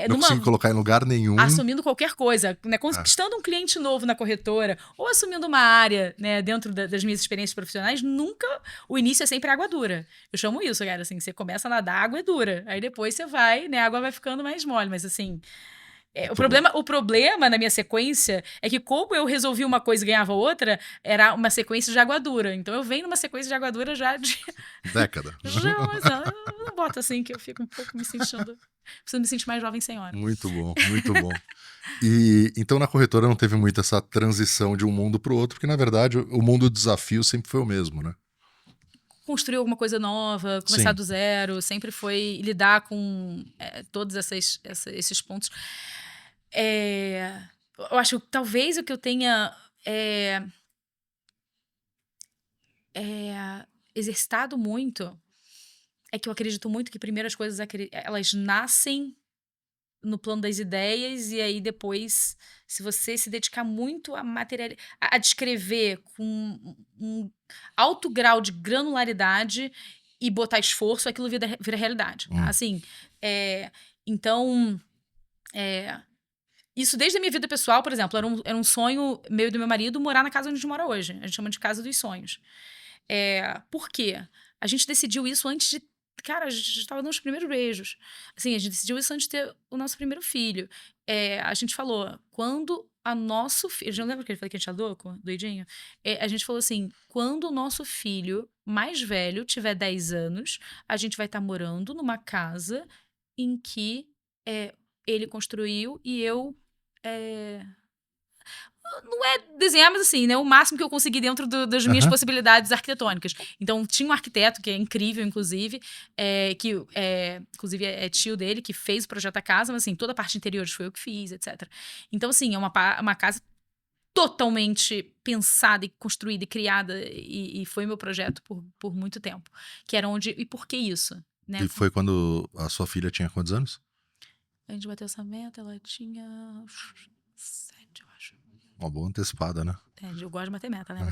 [SPEAKER 2] Não consigo colocar em lugar nenhum.
[SPEAKER 1] Assumindo qualquer coisa, né? Conquistando um cliente novo na corretora, ou assumindo uma área, né, dentro das minhas experiências profissionais, nunca... O início é sempre água dura. Eu chamo isso, cara, assim, você começa a nadar, a água é dura. Aí depois você vai, né, a água vai ficando mais mole, mas assim... O problema na minha sequência é que como eu resolvi uma coisa e ganhava outra, era uma sequência de água dura. Então eu venho numa sequência de água dura já de...
[SPEAKER 2] Década.
[SPEAKER 1] eu não boto assim, que eu fico um pouco me sentindo... Preciso me sentir mais jovem senhora.
[SPEAKER 2] Muito bom, muito bom. E então na corretora não teve muito essa transição de um mundo para o outro, porque na verdade o mundo do desafio sempre foi o mesmo, né?
[SPEAKER 1] Construir alguma coisa nova, começar do zero, sempre foi lidar com todos esses pontos. Eu acho que talvez o que eu tenha exercitado muito é que eu acredito muito que primeiro as coisas elas nascem no plano das ideias, e aí depois, se você se dedicar muito a descrever com um alto grau de granularidade e botar esforço, aquilo vira realidade. Tá? Assim, então, isso desde a minha vida pessoal, por exemplo, era um sonho meu e do meu marido morar na casa onde a gente mora hoje. A gente chama de casa dos sonhos. Por quê? A gente decidiu isso antes de... Cara, a gente estava nos primeiros beijos. Assim, a gente decidiu isso antes de ter o nosso primeiro filho. A gente falou, quando a nosso filho... Já lembra que eu falei que a gente é louco? Doidinho? A gente falou assim, quando o nosso filho mais velho tiver 10 anos, a gente vai estar morando numa casa em que ele construiu e eu... Não é desenhar, mas assim, né? O máximo que eu consegui dentro das minhas possibilidades arquitetônicas. Então, tinha um arquiteto, que é incrível, inclusive, que inclusive é tio dele, que fez o projeto da casa, mas assim, toda a parte interior foi eu que fiz, etc. Então, assim, é uma casa totalmente pensada e construída e criada, e foi meu projeto por muito tempo. Que era onde... E por que isso? Né?
[SPEAKER 2] E foi quando a sua filha tinha quantos anos?
[SPEAKER 1] A gente bateu essa meta, ela tinha 7, eu acho.
[SPEAKER 2] Uma boa antecipada, né?
[SPEAKER 1] Eu gosto de bater meta, né?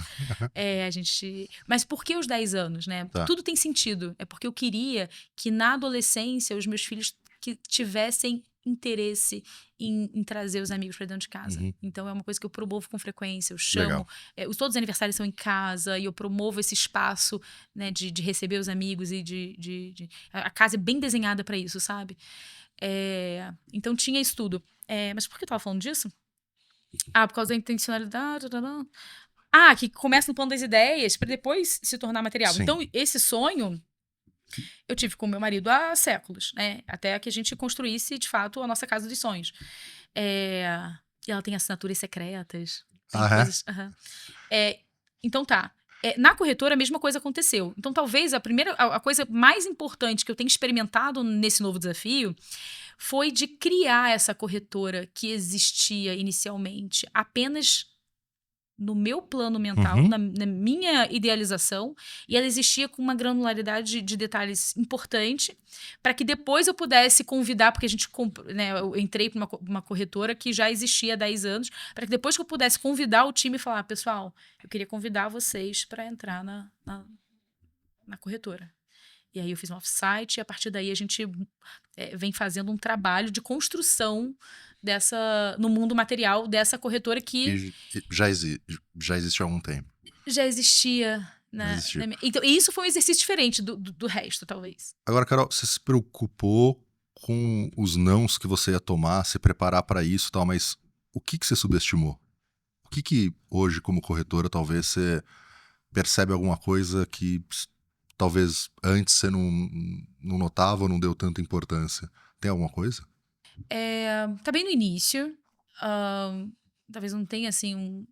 [SPEAKER 1] A gente... Mas por que os 10 anos, né?
[SPEAKER 2] Tá.
[SPEAKER 1] Tudo tem sentido. É porque eu queria que na adolescência os meus filhos que tivessem interesse em trazer os amigos para dentro de casa.
[SPEAKER 2] Uhum.
[SPEAKER 1] Então é uma coisa que eu promovo com frequência. Eu
[SPEAKER 2] Legal.
[SPEAKER 1] chamo... todos os aniversários são em casa e eu promovo esse espaço, né, de receber os amigos e a casa é bem desenhada para isso, sabe? Então tinha isso tudo. Mas por que eu tava falando disso? Por causa da intencionalidade. Que começa no plano das ideias para depois se tornar material.
[SPEAKER 2] Sim.
[SPEAKER 1] Então, esse sonho eu tive com meu marido há séculos, né? Até que a gente construísse, de fato, a nossa casa dos sonhos. E ela tem assinaturas secretas. Tem coisas... Então tá. Na corretora, a mesma coisa aconteceu. Então, talvez a coisa mais importante que eu tenho experimentado nesse novo desafio foi de criar essa corretora que existia inicialmente apenas no meu plano mental,
[SPEAKER 2] Uhum.
[SPEAKER 1] na minha idealização, e ela existia com uma granularidade de detalhes importante, para que depois eu pudesse convidar, porque a gente, né, eu entrei para uma corretora que já existia há 10 anos, para que depois que eu pudesse convidar o time e falar, pessoal, eu queria convidar vocês para entrar na corretora. E aí eu fiz um offsite e a partir daí a gente vem fazendo um trabalho de construção no mundo material dessa corretora que
[SPEAKER 2] já existe há algum tempo.
[SPEAKER 1] já existia. Então, e isso foi um exercício diferente do resto, talvez.
[SPEAKER 2] Agora, Carol, você se preocupou com os nãos que você ia tomar, se preparar para isso e tal, mas o que você subestimou? O que hoje, como corretora, talvez você percebe alguma coisa que talvez antes você não notava ou não deu tanta importância? Tem alguma coisa?
[SPEAKER 1] Tá bem no início. Talvez não tenha, assim,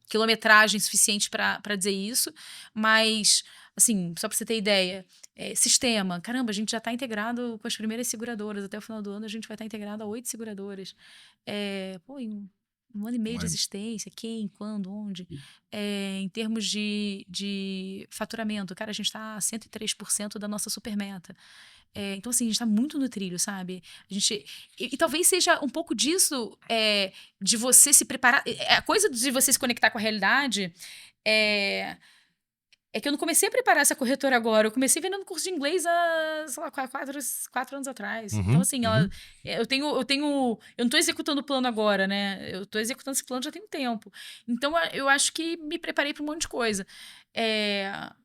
[SPEAKER 1] quilometragem suficiente para dizer isso, mas, assim, só para você ter ideia, sistema, caramba, a gente já está integrado com as primeiras seguradoras, até o final do ano a gente vai estar integrado a 8 seguradoras. Em um ano e meio de existência, quem, quando, onde, em termos de faturamento, cara, a gente está a 103% da nossa supermeta. Então, assim, a gente tá muito no trilho, sabe? E talvez seja um pouco disso, de você se preparar. A coisa de você se conectar com a realidade é que eu não comecei a preparar essa corretora agora. Eu comecei vendendo curso de inglês há, sei lá, 4 anos atrás.
[SPEAKER 2] Uhum,
[SPEAKER 1] então, assim, eu não tô executando o plano agora, né? Eu tô executando esse plano já tem um tempo. Então, eu acho que me preparei para um monte de coisa.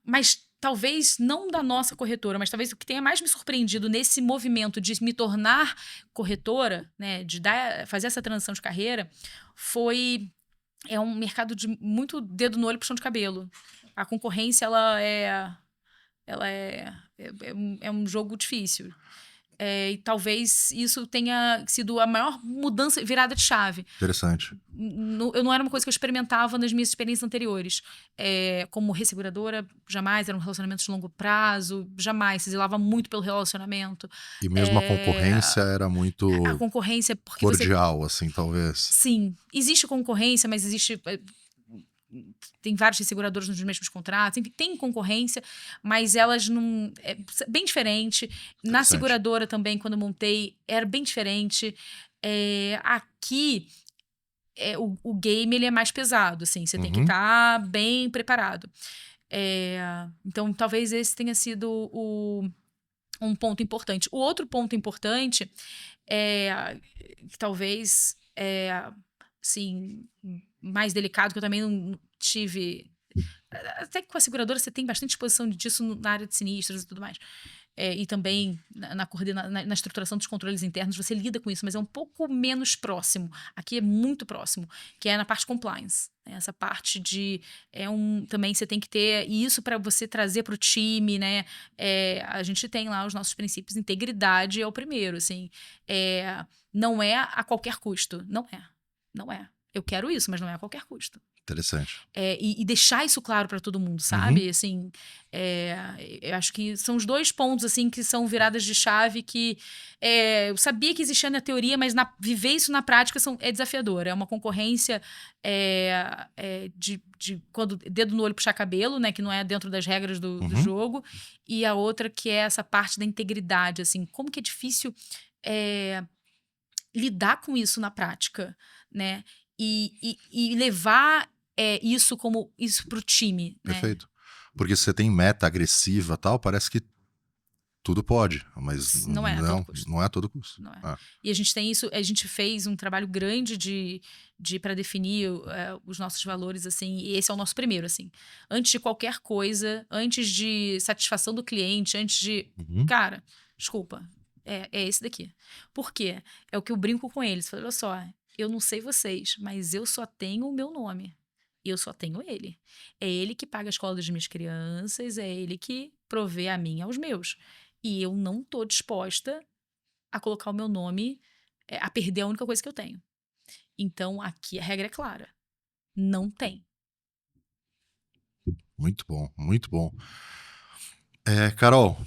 [SPEAKER 1] Mas talvez não da nossa corretora, mas talvez o que tenha mais me surpreendido nesse movimento de me tornar corretora, né, de fazer essa transição de carreira, é um mercado de muito dedo no olho, puxão de cabelo. A concorrência, ela é um jogo difícil. E talvez isso tenha sido a maior mudança, virada de chave.
[SPEAKER 2] Interessante.
[SPEAKER 1] Eu não era uma coisa que eu experimentava nas minhas experiências anteriores. Como resseguradora, jamais. Eram relacionamentos de longo prazo, jamais. Se zelava muito pelo relacionamento.
[SPEAKER 2] E mesmo a concorrência era muito
[SPEAKER 1] a concorrência, porque
[SPEAKER 2] cordial, assim, talvez.
[SPEAKER 1] Sim. Existe concorrência, mas existe... Tem vários resseguradores nos mesmos contratos, enfim, tem concorrência, mas elas não... É bem diferente. Na seguradora também, quando eu montei, era bem diferente. Aqui, o game ele é mais pesado, assim, você tem que estar bem preparado. Então, talvez esse tenha sido um ponto importante. O outro ponto importante que talvez assim, mais delicado, que eu também não tive... Até que com a seguradora você tem bastante exposição disso na área de sinistros e tudo mais. E também na estruturação dos controles internos, você lida com isso, mas é um pouco menos próximo. Aqui é muito próximo, que é na parte compliance. Essa parte de... também você tem que ter isso para você trazer para o time, né? A gente tem lá os nossos princípios. Integridade é o primeiro, assim. Não é a qualquer custo. Não é. Eu quero isso, mas não é a qualquer custo.
[SPEAKER 2] Interessante.
[SPEAKER 1] E deixar isso claro para todo mundo, sabe? Assim, eu acho que são os 2 pontos, assim, que são viradas de chave que eu sabia que existia na teoria, mas viver isso na prática é desafiador. É uma concorrência de quando dedo no olho puxar cabelo, né? Que não é dentro das regras do jogo. E a outra que é essa parte da integridade, assim. Como que é difícil lidar com isso na prática, né? E levar isso pro time, né?
[SPEAKER 2] Perfeito. Porque se você tem meta agressiva e tal, parece que tudo pode, mas
[SPEAKER 1] Não é a todo custo.
[SPEAKER 2] não é a todo custo.
[SPEAKER 1] Não é. E a gente tem isso, a gente fez um trabalho grande para definir os nossos valores, assim, e esse é o nosso primeiro, assim. Antes de qualquer coisa, antes de satisfação do cliente, antes de... Cara, desculpa, é esse daqui. Por quê? É o que eu brinco com eles. Falei, olha só, eu não sei vocês, mas eu só tenho o meu nome. Eu só tenho ele. É ele que paga a escola das minhas crianças, é ele que provê a mim e aos meus. E eu não tô disposta a colocar o meu nome, a perder a única coisa que eu tenho. Então, aqui a regra é clara. Não tem.
[SPEAKER 2] Muito bom, muito bom. Carol,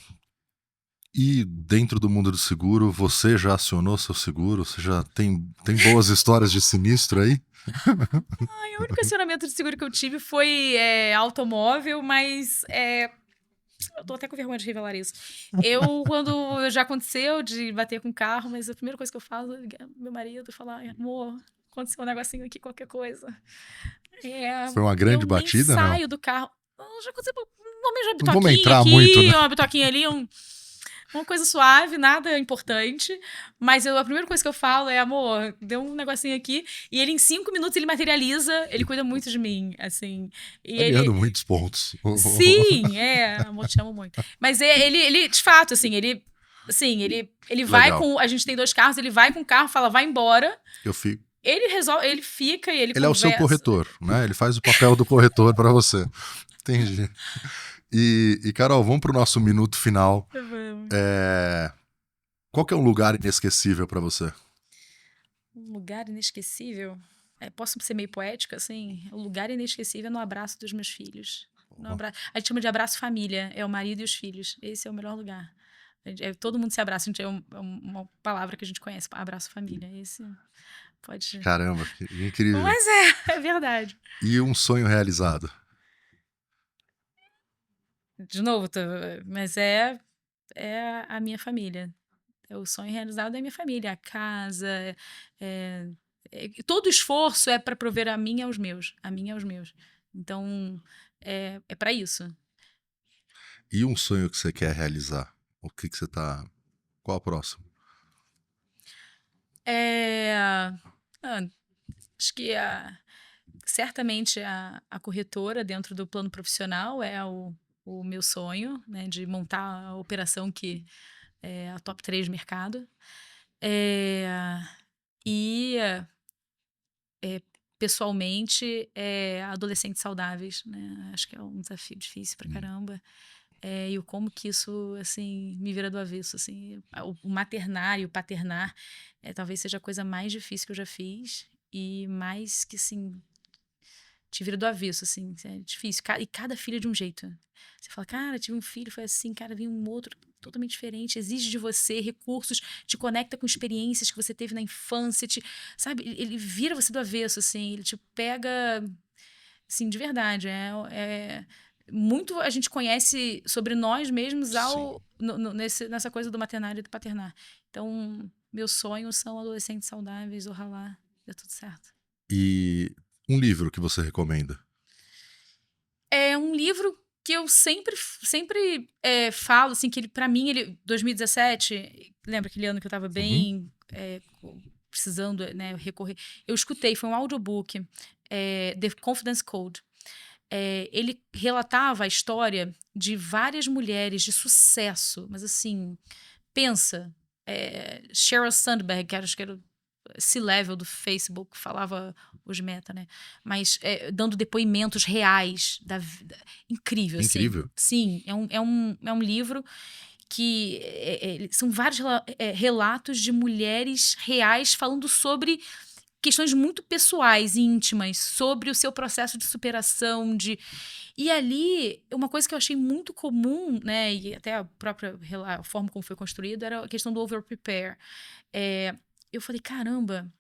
[SPEAKER 2] e dentro do mundo do seguro, você já acionou seu seguro? Você já tem boas histórias de sinistro aí?
[SPEAKER 1] O único acionamento de seguro que eu tive foi automóvel, mas eu tô até com vergonha de revelar isso. Quando já aconteceu de bater com o carro, mas a primeira coisa que eu faço é ligar pro meu marido e falar, amor, aconteceu um negocinho aqui, qualquer coisa.
[SPEAKER 2] Foi uma grande
[SPEAKER 1] eu
[SPEAKER 2] batida,
[SPEAKER 1] nem
[SPEAKER 2] não?
[SPEAKER 1] saio do carro. Já aconteceu uma mesma
[SPEAKER 2] Não vamos
[SPEAKER 1] bitoquinha
[SPEAKER 2] entrar
[SPEAKER 1] aqui,
[SPEAKER 2] muito, né?
[SPEAKER 1] uma bitoquinha ali, uma coisa suave, nada importante. Mas a primeira coisa que eu falo é, amor, deu um negocinho aqui. E ele, em 5 minutos, ele materializa. Ele cuida muito de mim, assim. E
[SPEAKER 2] Tá ganhando muitos pontos.
[SPEAKER 1] Sim, amor, te amo muito. Mas ele de fato, assim, ele vai
[SPEAKER 2] Legal.
[SPEAKER 1] com... A gente tem 2 carros, ele vai com o carro, fala, vai embora.
[SPEAKER 2] Eu fico.
[SPEAKER 1] Ele resolve, ele fica e ele
[SPEAKER 2] Ele é o
[SPEAKER 1] conversa.
[SPEAKER 2] seu corretor, né? Ele faz o papel do corretor para você. Entendi. E, Carol, vamos pro nosso minuto final.
[SPEAKER 1] Vamos.
[SPEAKER 2] Qual que é um lugar inesquecível para você?
[SPEAKER 1] Um lugar inesquecível? Posso ser meio poética, assim? O lugar inesquecível é no abraço dos meus filhos. A gente chama de abraço família. É o marido e os filhos. Esse é o melhor lugar. Todo mundo se abraça. Uma palavra que a gente conhece. Abraço família. Esse pode...
[SPEAKER 2] Caramba, que incrível.
[SPEAKER 1] Mas é verdade.
[SPEAKER 2] E um sonho realizado?
[SPEAKER 1] De novo, mas é a minha família. É o sonho realizado da minha família. A casa, todo esforço é para prover a mim e aos meus. A mim e aos meus. Então, é para isso.
[SPEAKER 2] E um sonho que você quer realizar? O que você tá... Qual é o próximo?
[SPEAKER 1] Acho que certamente a corretora dentro do plano profissional é o meu sonho, né, de montar a operação que é a top 3 do mercado. Pessoalmente, adolescentes saudáveis, né? Acho que é um desafio difícil pra caramba. E como que isso, assim, me vira do avesso, assim. O maternar e o paternar talvez seja a coisa mais difícil que eu já fiz e mais que, assim, te vira do avesso, assim. É difícil. E cada filho é de um jeito. Você fala, cara, tive um filho, foi assim, cara, vi um outro totalmente diferente, exige de você recursos, te conecta com experiências que você teve na infância, sabe? Ele vira você do avesso, assim, ele te pega, assim, de verdade. Muito a gente conhece sobre nós mesmos nessa coisa do maternário e do paternar. Então, meus sonhos são adolescentes saudáveis, ojalá dê tudo certo.
[SPEAKER 2] E um livro que você recomenda?
[SPEAKER 1] É um livro que eu sempre falo, assim, que para mim, 2017, lembra aquele ano que eu tava bem precisando, né, recorrer. Eu escutei, foi um audiobook, The Confidence Code. Ele relatava a história de várias mulheres de sucesso, mas assim, pensa, Sheryl Sandberg, que acho que era C-level do Facebook, falava os meta, né? Mas dando depoimentos reais da vida. Incrível, assim.
[SPEAKER 2] Incrível.
[SPEAKER 1] Sim, é um livro que são vários relatos de mulheres reais falando sobre questões muito pessoais e íntimas sobre o seu processo de superação, E ali, uma coisa que eu achei muito comum, né, e até a própria a forma como foi construído, era a questão do over-prepare. Eu falei, caramba,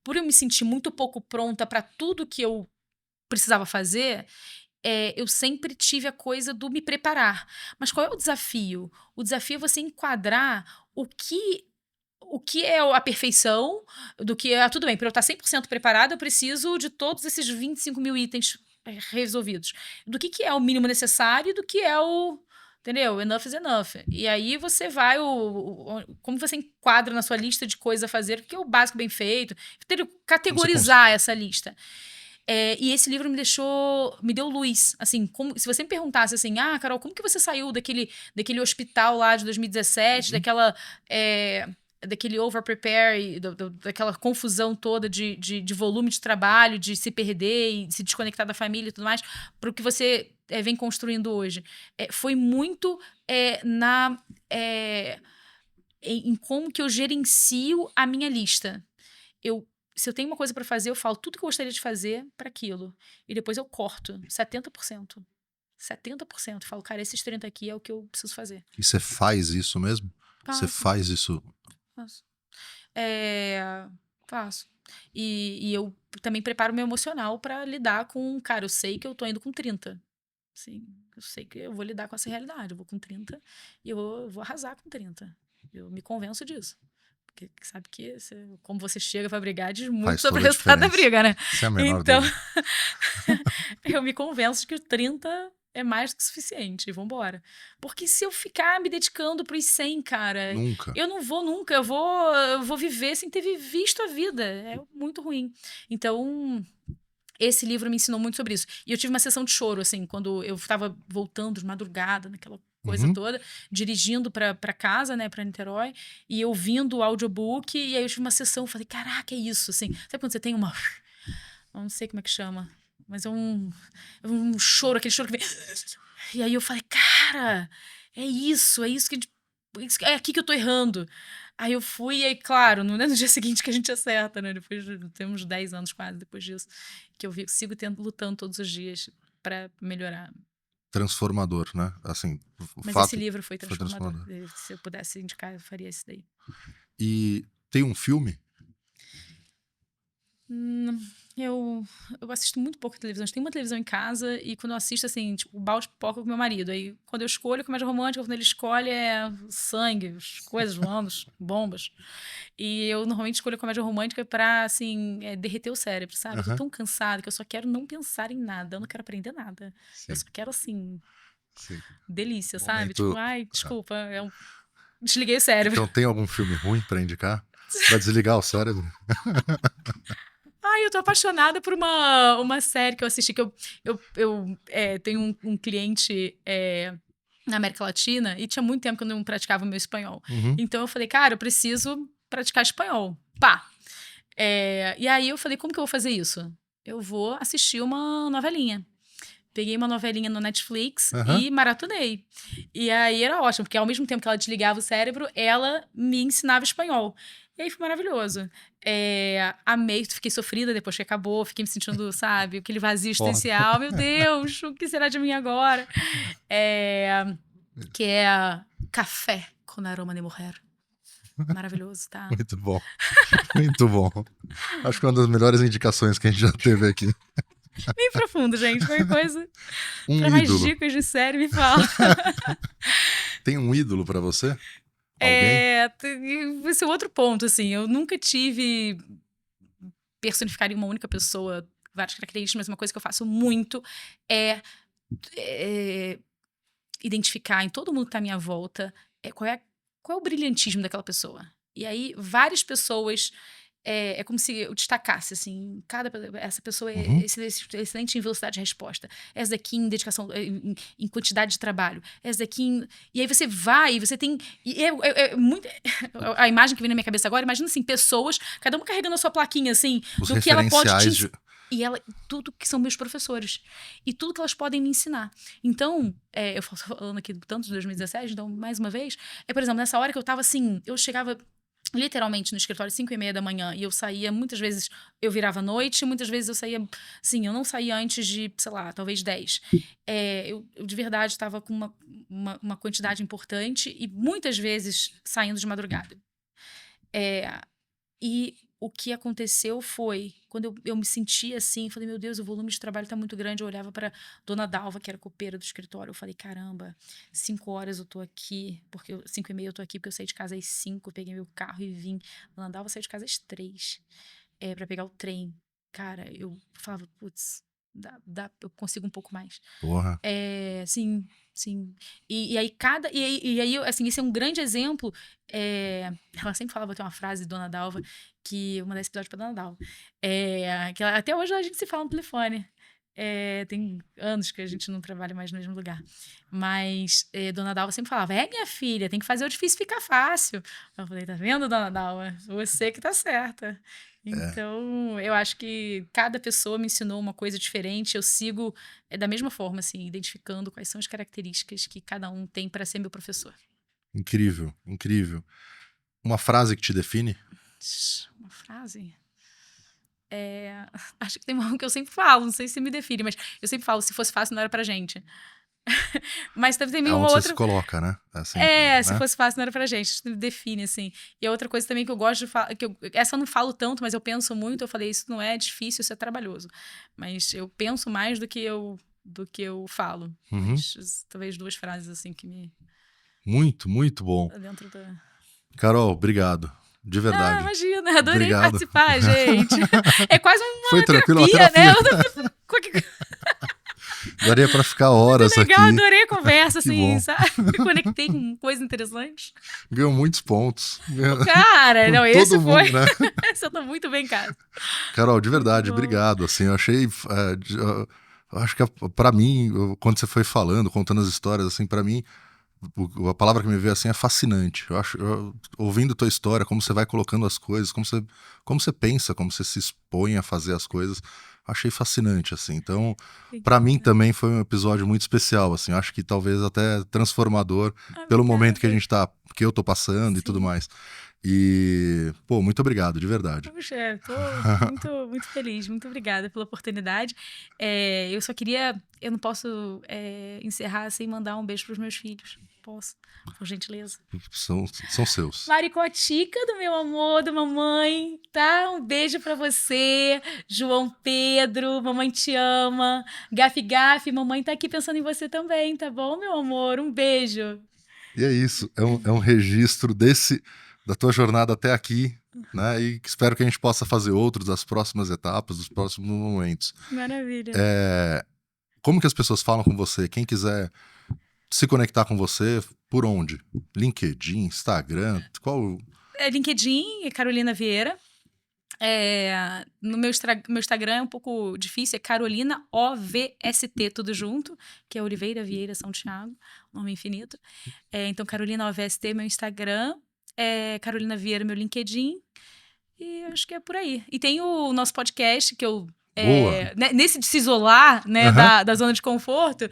[SPEAKER 1] por eu me sentir muito pouco pronta para tudo que eu precisava fazer, eu sempre tive a coisa do me preparar. Mas qual é o desafio? O desafio é você enquadrar o que é a perfeição, do que é, tudo bem, para eu estar 100% preparada, eu preciso de todos esses 25 mil itens resolvidos. Do que é o mínimo necessário e do que é entendeu? Enough is enough. E aí você vai, como você enquadra na sua lista de coisas a fazer, o que é o básico bem feito, entendeu? Categorizar essa lista. E esse livro me deu luz, assim, se você me perguntasse assim, Carol, como que você saiu daquele hospital lá de 2017, daquele over-prepare, daquela confusão toda de volume de trabalho, de se perder e de se desconectar da família e tudo mais, para o que você vem construindo hoje. Foi muito em como que eu gerencio a minha lista. Se eu tenho uma coisa para fazer, eu falo tudo que eu gostaria de fazer para aquilo. E depois eu corto 70%. 70%. Falo, cara, esses 30 aqui é o que eu preciso fazer.
[SPEAKER 2] E você faz isso mesmo? Você faz isso?
[SPEAKER 1] Faço. Faço. E eu também preparo meu emocional para lidar com... Cara, eu sei que eu tô indo com 30. Sim, eu sei que eu vou lidar com essa realidade. Eu vou com 30 e eu vou arrasar com 30. Eu me convenço disso. Porque sabe que como você chega pra brigar diz muito sobre o resultado da briga, né?
[SPEAKER 2] Isso é a menor
[SPEAKER 1] então, eu me convenço que 30 é mais do que suficiente. E vambora. Porque se eu ficar me dedicando pros 100, cara...
[SPEAKER 2] Nunca.
[SPEAKER 1] Eu não vou nunca. Eu vou viver sem ter visto a vida. É muito ruim. Então... Esse livro me ensinou muito sobre isso. E eu tive uma sessão de choro, assim, quando eu estava voltando de madrugada, naquela coisa toda, dirigindo para casa, né, para Niterói, e ouvindo o audiobook, e aí eu tive uma sessão, falei, caraca, é isso, assim. Sabe quando você tem uma... Eu não sei como é que chama, mas é um choro, aquele choro que vem... E aí eu falei, cara, é isso que... É aqui que eu tô errando. Aí eu fui, e aí, claro, não é no dia seguinte que a gente acerta, né? Depois temos 10 anos quase depois disso, que eu sigo lutando todos os dias para melhorar.
[SPEAKER 2] Transformador, né? Assim,
[SPEAKER 1] mas esse livro foi transformador. Se eu pudesse indicar, eu faria esse daí.
[SPEAKER 2] E tem um filme?
[SPEAKER 1] Eu assisto muito pouco televisão. Tem uma televisão em casa e quando eu assisto, assim, tipo, balde de pipoca com meu marido. Aí, quando eu escolho comédia romântica, quando ele escolhe é sangue, coisas voando, bombas. E eu normalmente escolho comédia romântica pra, assim, derreter o cérebro, sabe? Eu tô tão cansada que eu só quero não pensar em nada. Eu não quero aprender nada. Sim. Eu só quero, assim, delícia, sabe? Tipo, ai, desculpa, desliguei o cérebro.
[SPEAKER 2] Então tem algum filme ruim pra indicar? Pra desligar o cérebro?
[SPEAKER 1] Eu tô apaixonada por uma série que eu assisti, que eu tenho um cliente na América Latina e tinha muito tempo que eu não praticava o meu espanhol. Então eu falei, cara, eu preciso praticar espanhol. Pá! E aí eu falei, como que eu vou fazer isso? Eu vou assistir uma novelinha. Peguei uma novelinha no Netflix e maratonei. E aí era ótimo, porque ao mesmo tempo que ela desligava o cérebro, ela me ensinava espanhol. E aí foi maravilhoso. Amei, fiquei sofrida depois que acabou, fiquei me sentindo, sabe, aquele vazio existencial. Meu Deus, o que será de mim agora? Que é Café com Aroma de Mulher. Maravilhoso, tá?
[SPEAKER 2] Muito bom. Muito bom. Acho que é uma das melhores indicações que a gente já teve aqui.
[SPEAKER 1] Bem profundo, gente. Foi coisa. Pra mais dicas de série, me fala.
[SPEAKER 2] Tem um ídolo pra você? Alguém?
[SPEAKER 1] Esse é outro ponto, assim. Eu nunca tive personificar em uma única pessoa várias características, mas uma coisa que eu faço muito é identificar em todo mundo que tá à minha volta qual é o brilhantismo daquela pessoa. E aí, várias pessoas... É como se eu destacasse, assim, essa pessoa é excelente em velocidade de resposta, essa daqui em dedicação, em quantidade de trabalho, essa daqui e aí você vai, você tem... muito, a imagem que vem na minha cabeça agora, imagina assim, pessoas, cada uma carregando a sua plaquinha, assim, do que ela pode e tudo que são meus professores. E tudo que elas podem me ensinar. Então, eu falando aqui tanto de 2017, então, mais uma vez, por exemplo, nessa hora que eu tava assim, eu chegava... literalmente no escritório 5h30 da manhã, e eu saía, muitas vezes eu virava à noite, muitas vezes eu saía, assim, eu não saía antes de, sei lá, talvez 10. Eu de verdade estava com uma quantidade importante e muitas vezes saindo de madrugada. E o que aconteceu foi, quando eu me senti assim, falei, meu Deus, o volume de trabalho tá muito grande. Eu olhava para dona Dalva, que era copeira do escritório, eu falei, caramba, 5 horas eu tô aqui, 5h30 eu tô aqui, porque eu saí de casa às 5, peguei meu carro e vim. Dona Dalva saiu de casa às 3, para pegar o trem. Cara, eu falava, putz, eu consigo um pouco mais.
[SPEAKER 2] Porra.
[SPEAKER 1] Sim. E aí, assim, esse é um grande exemplo. Ela sempre falava, tem uma frase de Dona Dalva, que eu vou mandar esse episódio pra Dona Dalva. Que até hoje a gente se fala no telefone. Tem anos que a gente não trabalha mais no mesmo lugar. Mas Dona Dalva sempre falava, minha filha, tem que fazer o difícil ficar fácil. Eu falei, tá vendo, Dona Dalva? Você que tá certa. Então, eu acho que cada pessoa me ensinou uma coisa diferente. Eu sigo da mesma forma, assim, identificando quais são as características que cada um tem para ser meu professor.
[SPEAKER 2] Incrível, incrível. Uma frase que te define?
[SPEAKER 1] Uma frase? Acho que tem uma que eu sempre falo, não sei se me define, mas eu sempre falo, se fosse fácil não era pra gente. Mas também uma outra...
[SPEAKER 2] você se coloca, né?
[SPEAKER 1] Se
[SPEAKER 2] né?
[SPEAKER 1] fosse fácil não era pra gente, isso me define, assim. E a outra coisa também que eu gosto de falar, essa eu não falo tanto, mas eu penso muito, eu falei, isso não é difícil, isso é trabalhoso. Mas eu penso mais do que eu falo. Mas, talvez 2 frases, assim, que me...
[SPEAKER 2] Muito, muito bom.
[SPEAKER 1] Dentro da...
[SPEAKER 2] Carol, obrigado. De verdade.
[SPEAKER 1] Imagina, adorei participar, gente. É quase uma
[SPEAKER 2] Foi tranquilo,
[SPEAKER 1] terapia, né?
[SPEAKER 2] Daria pra ficar horas
[SPEAKER 1] legal,
[SPEAKER 2] aqui.
[SPEAKER 1] Adorei a conversa, assim, sabe? Me conectei com coisas interessantes.
[SPEAKER 2] Ganhou muitos pontos.
[SPEAKER 1] Cara, não, esse
[SPEAKER 2] mundo,
[SPEAKER 1] foi...
[SPEAKER 2] Né?
[SPEAKER 1] Esse eu tô muito bem, cara.
[SPEAKER 2] Carol, de verdade, obrigado. Assim, eu achei... eu acho que pra mim, quando você foi falando, contando as histórias, assim, pra mim, a palavra que me veio assim é fascinante. Eu acho, ouvindo tua história, como você vai colocando as coisas, como você pensa, como você se expõe a fazer as coisas, achei fascinante, assim. Então, pra mim também foi um episódio muito especial, assim. Acho que talvez até transformador pelo momento que a gente tá, que eu tô passando e tudo mais. E, muito obrigado, de verdade.
[SPEAKER 1] Puxa, tô muito, muito feliz. Muito obrigada pela oportunidade. Eu só queria... Eu não posso encerrar sem mandar um beijo pros meus filhos. Posso, por gentileza.
[SPEAKER 2] São seus.
[SPEAKER 1] Maricotica do meu amor, da mamãe, tá? Um beijo pra você. João Pedro, mamãe te ama. Gafe, mamãe tá aqui pensando em você também, tá bom, meu amor? Um beijo.
[SPEAKER 2] E é isso, é um registro da tua jornada até aqui, né? E espero que a gente possa fazer outros das próximas etapas, dos próximos momentos.
[SPEAKER 1] Maravilha.
[SPEAKER 2] Como que as pessoas falam com você? Quem quiser se conectar com você, por onde? LinkedIn, Instagram, qual?
[SPEAKER 1] LinkedIn, Carolina Vieira. No meu Instagram é um pouco difícil, é Carolina OVST, tudo junto, que é Oliveira Vieira São Tiago, nome infinito. Então, Carolina OVST, meu Instagram, Carolina Vieira, meu LinkedIn, e acho que é por aí. E tem o nosso podcast, que eu... nesse de se isolar, né, da zona de conforto,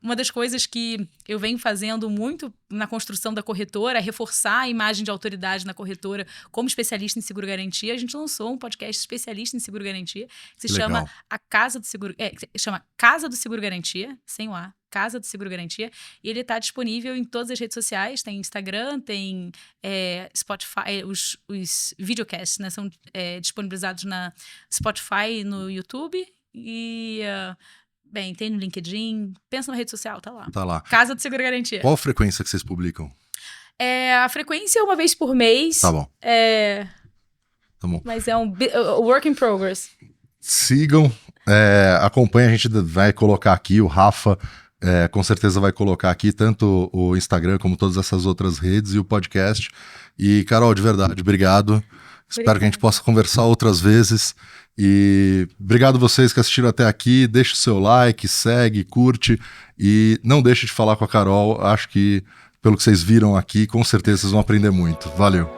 [SPEAKER 1] uma das coisas que eu venho fazendo muito na construção da corretora é reforçar a imagem de autoridade na corretora como especialista em seguro-garantia. A gente lançou um podcast especialista em seguro-garantia, que se chama A Casa do Seguro... chama Casa do Seguro-Garantia, sem o A. Casa do Seguro Garantia, e ele está disponível em todas as redes sociais, tem Instagram, tem Spotify, os videocasts, né, são disponibilizados na Spotify e no YouTube, e tem no LinkedIn, pensa na rede social, tá lá.
[SPEAKER 2] Tá lá.
[SPEAKER 1] Casa do Seguro Garantia.
[SPEAKER 2] Qual a frequência que vocês publicam?
[SPEAKER 1] A frequência é uma vez por mês.
[SPEAKER 2] Tá bom.
[SPEAKER 1] Tá bom. Mas é um work in progress.
[SPEAKER 2] Sigam, acompanhem, a gente vai colocar aqui, o Rafa com certeza vai colocar aqui tanto o Instagram como todas essas outras redes e o podcast. E, Carol, de verdade, obrigado. Espero que a gente possa conversar outras vezes. E obrigado vocês que assistiram até aqui. Deixe o seu like, segue, curte. E não deixe de falar com a Carol. Acho que, pelo que vocês viram aqui, com certeza vocês vão aprender muito. Valeu.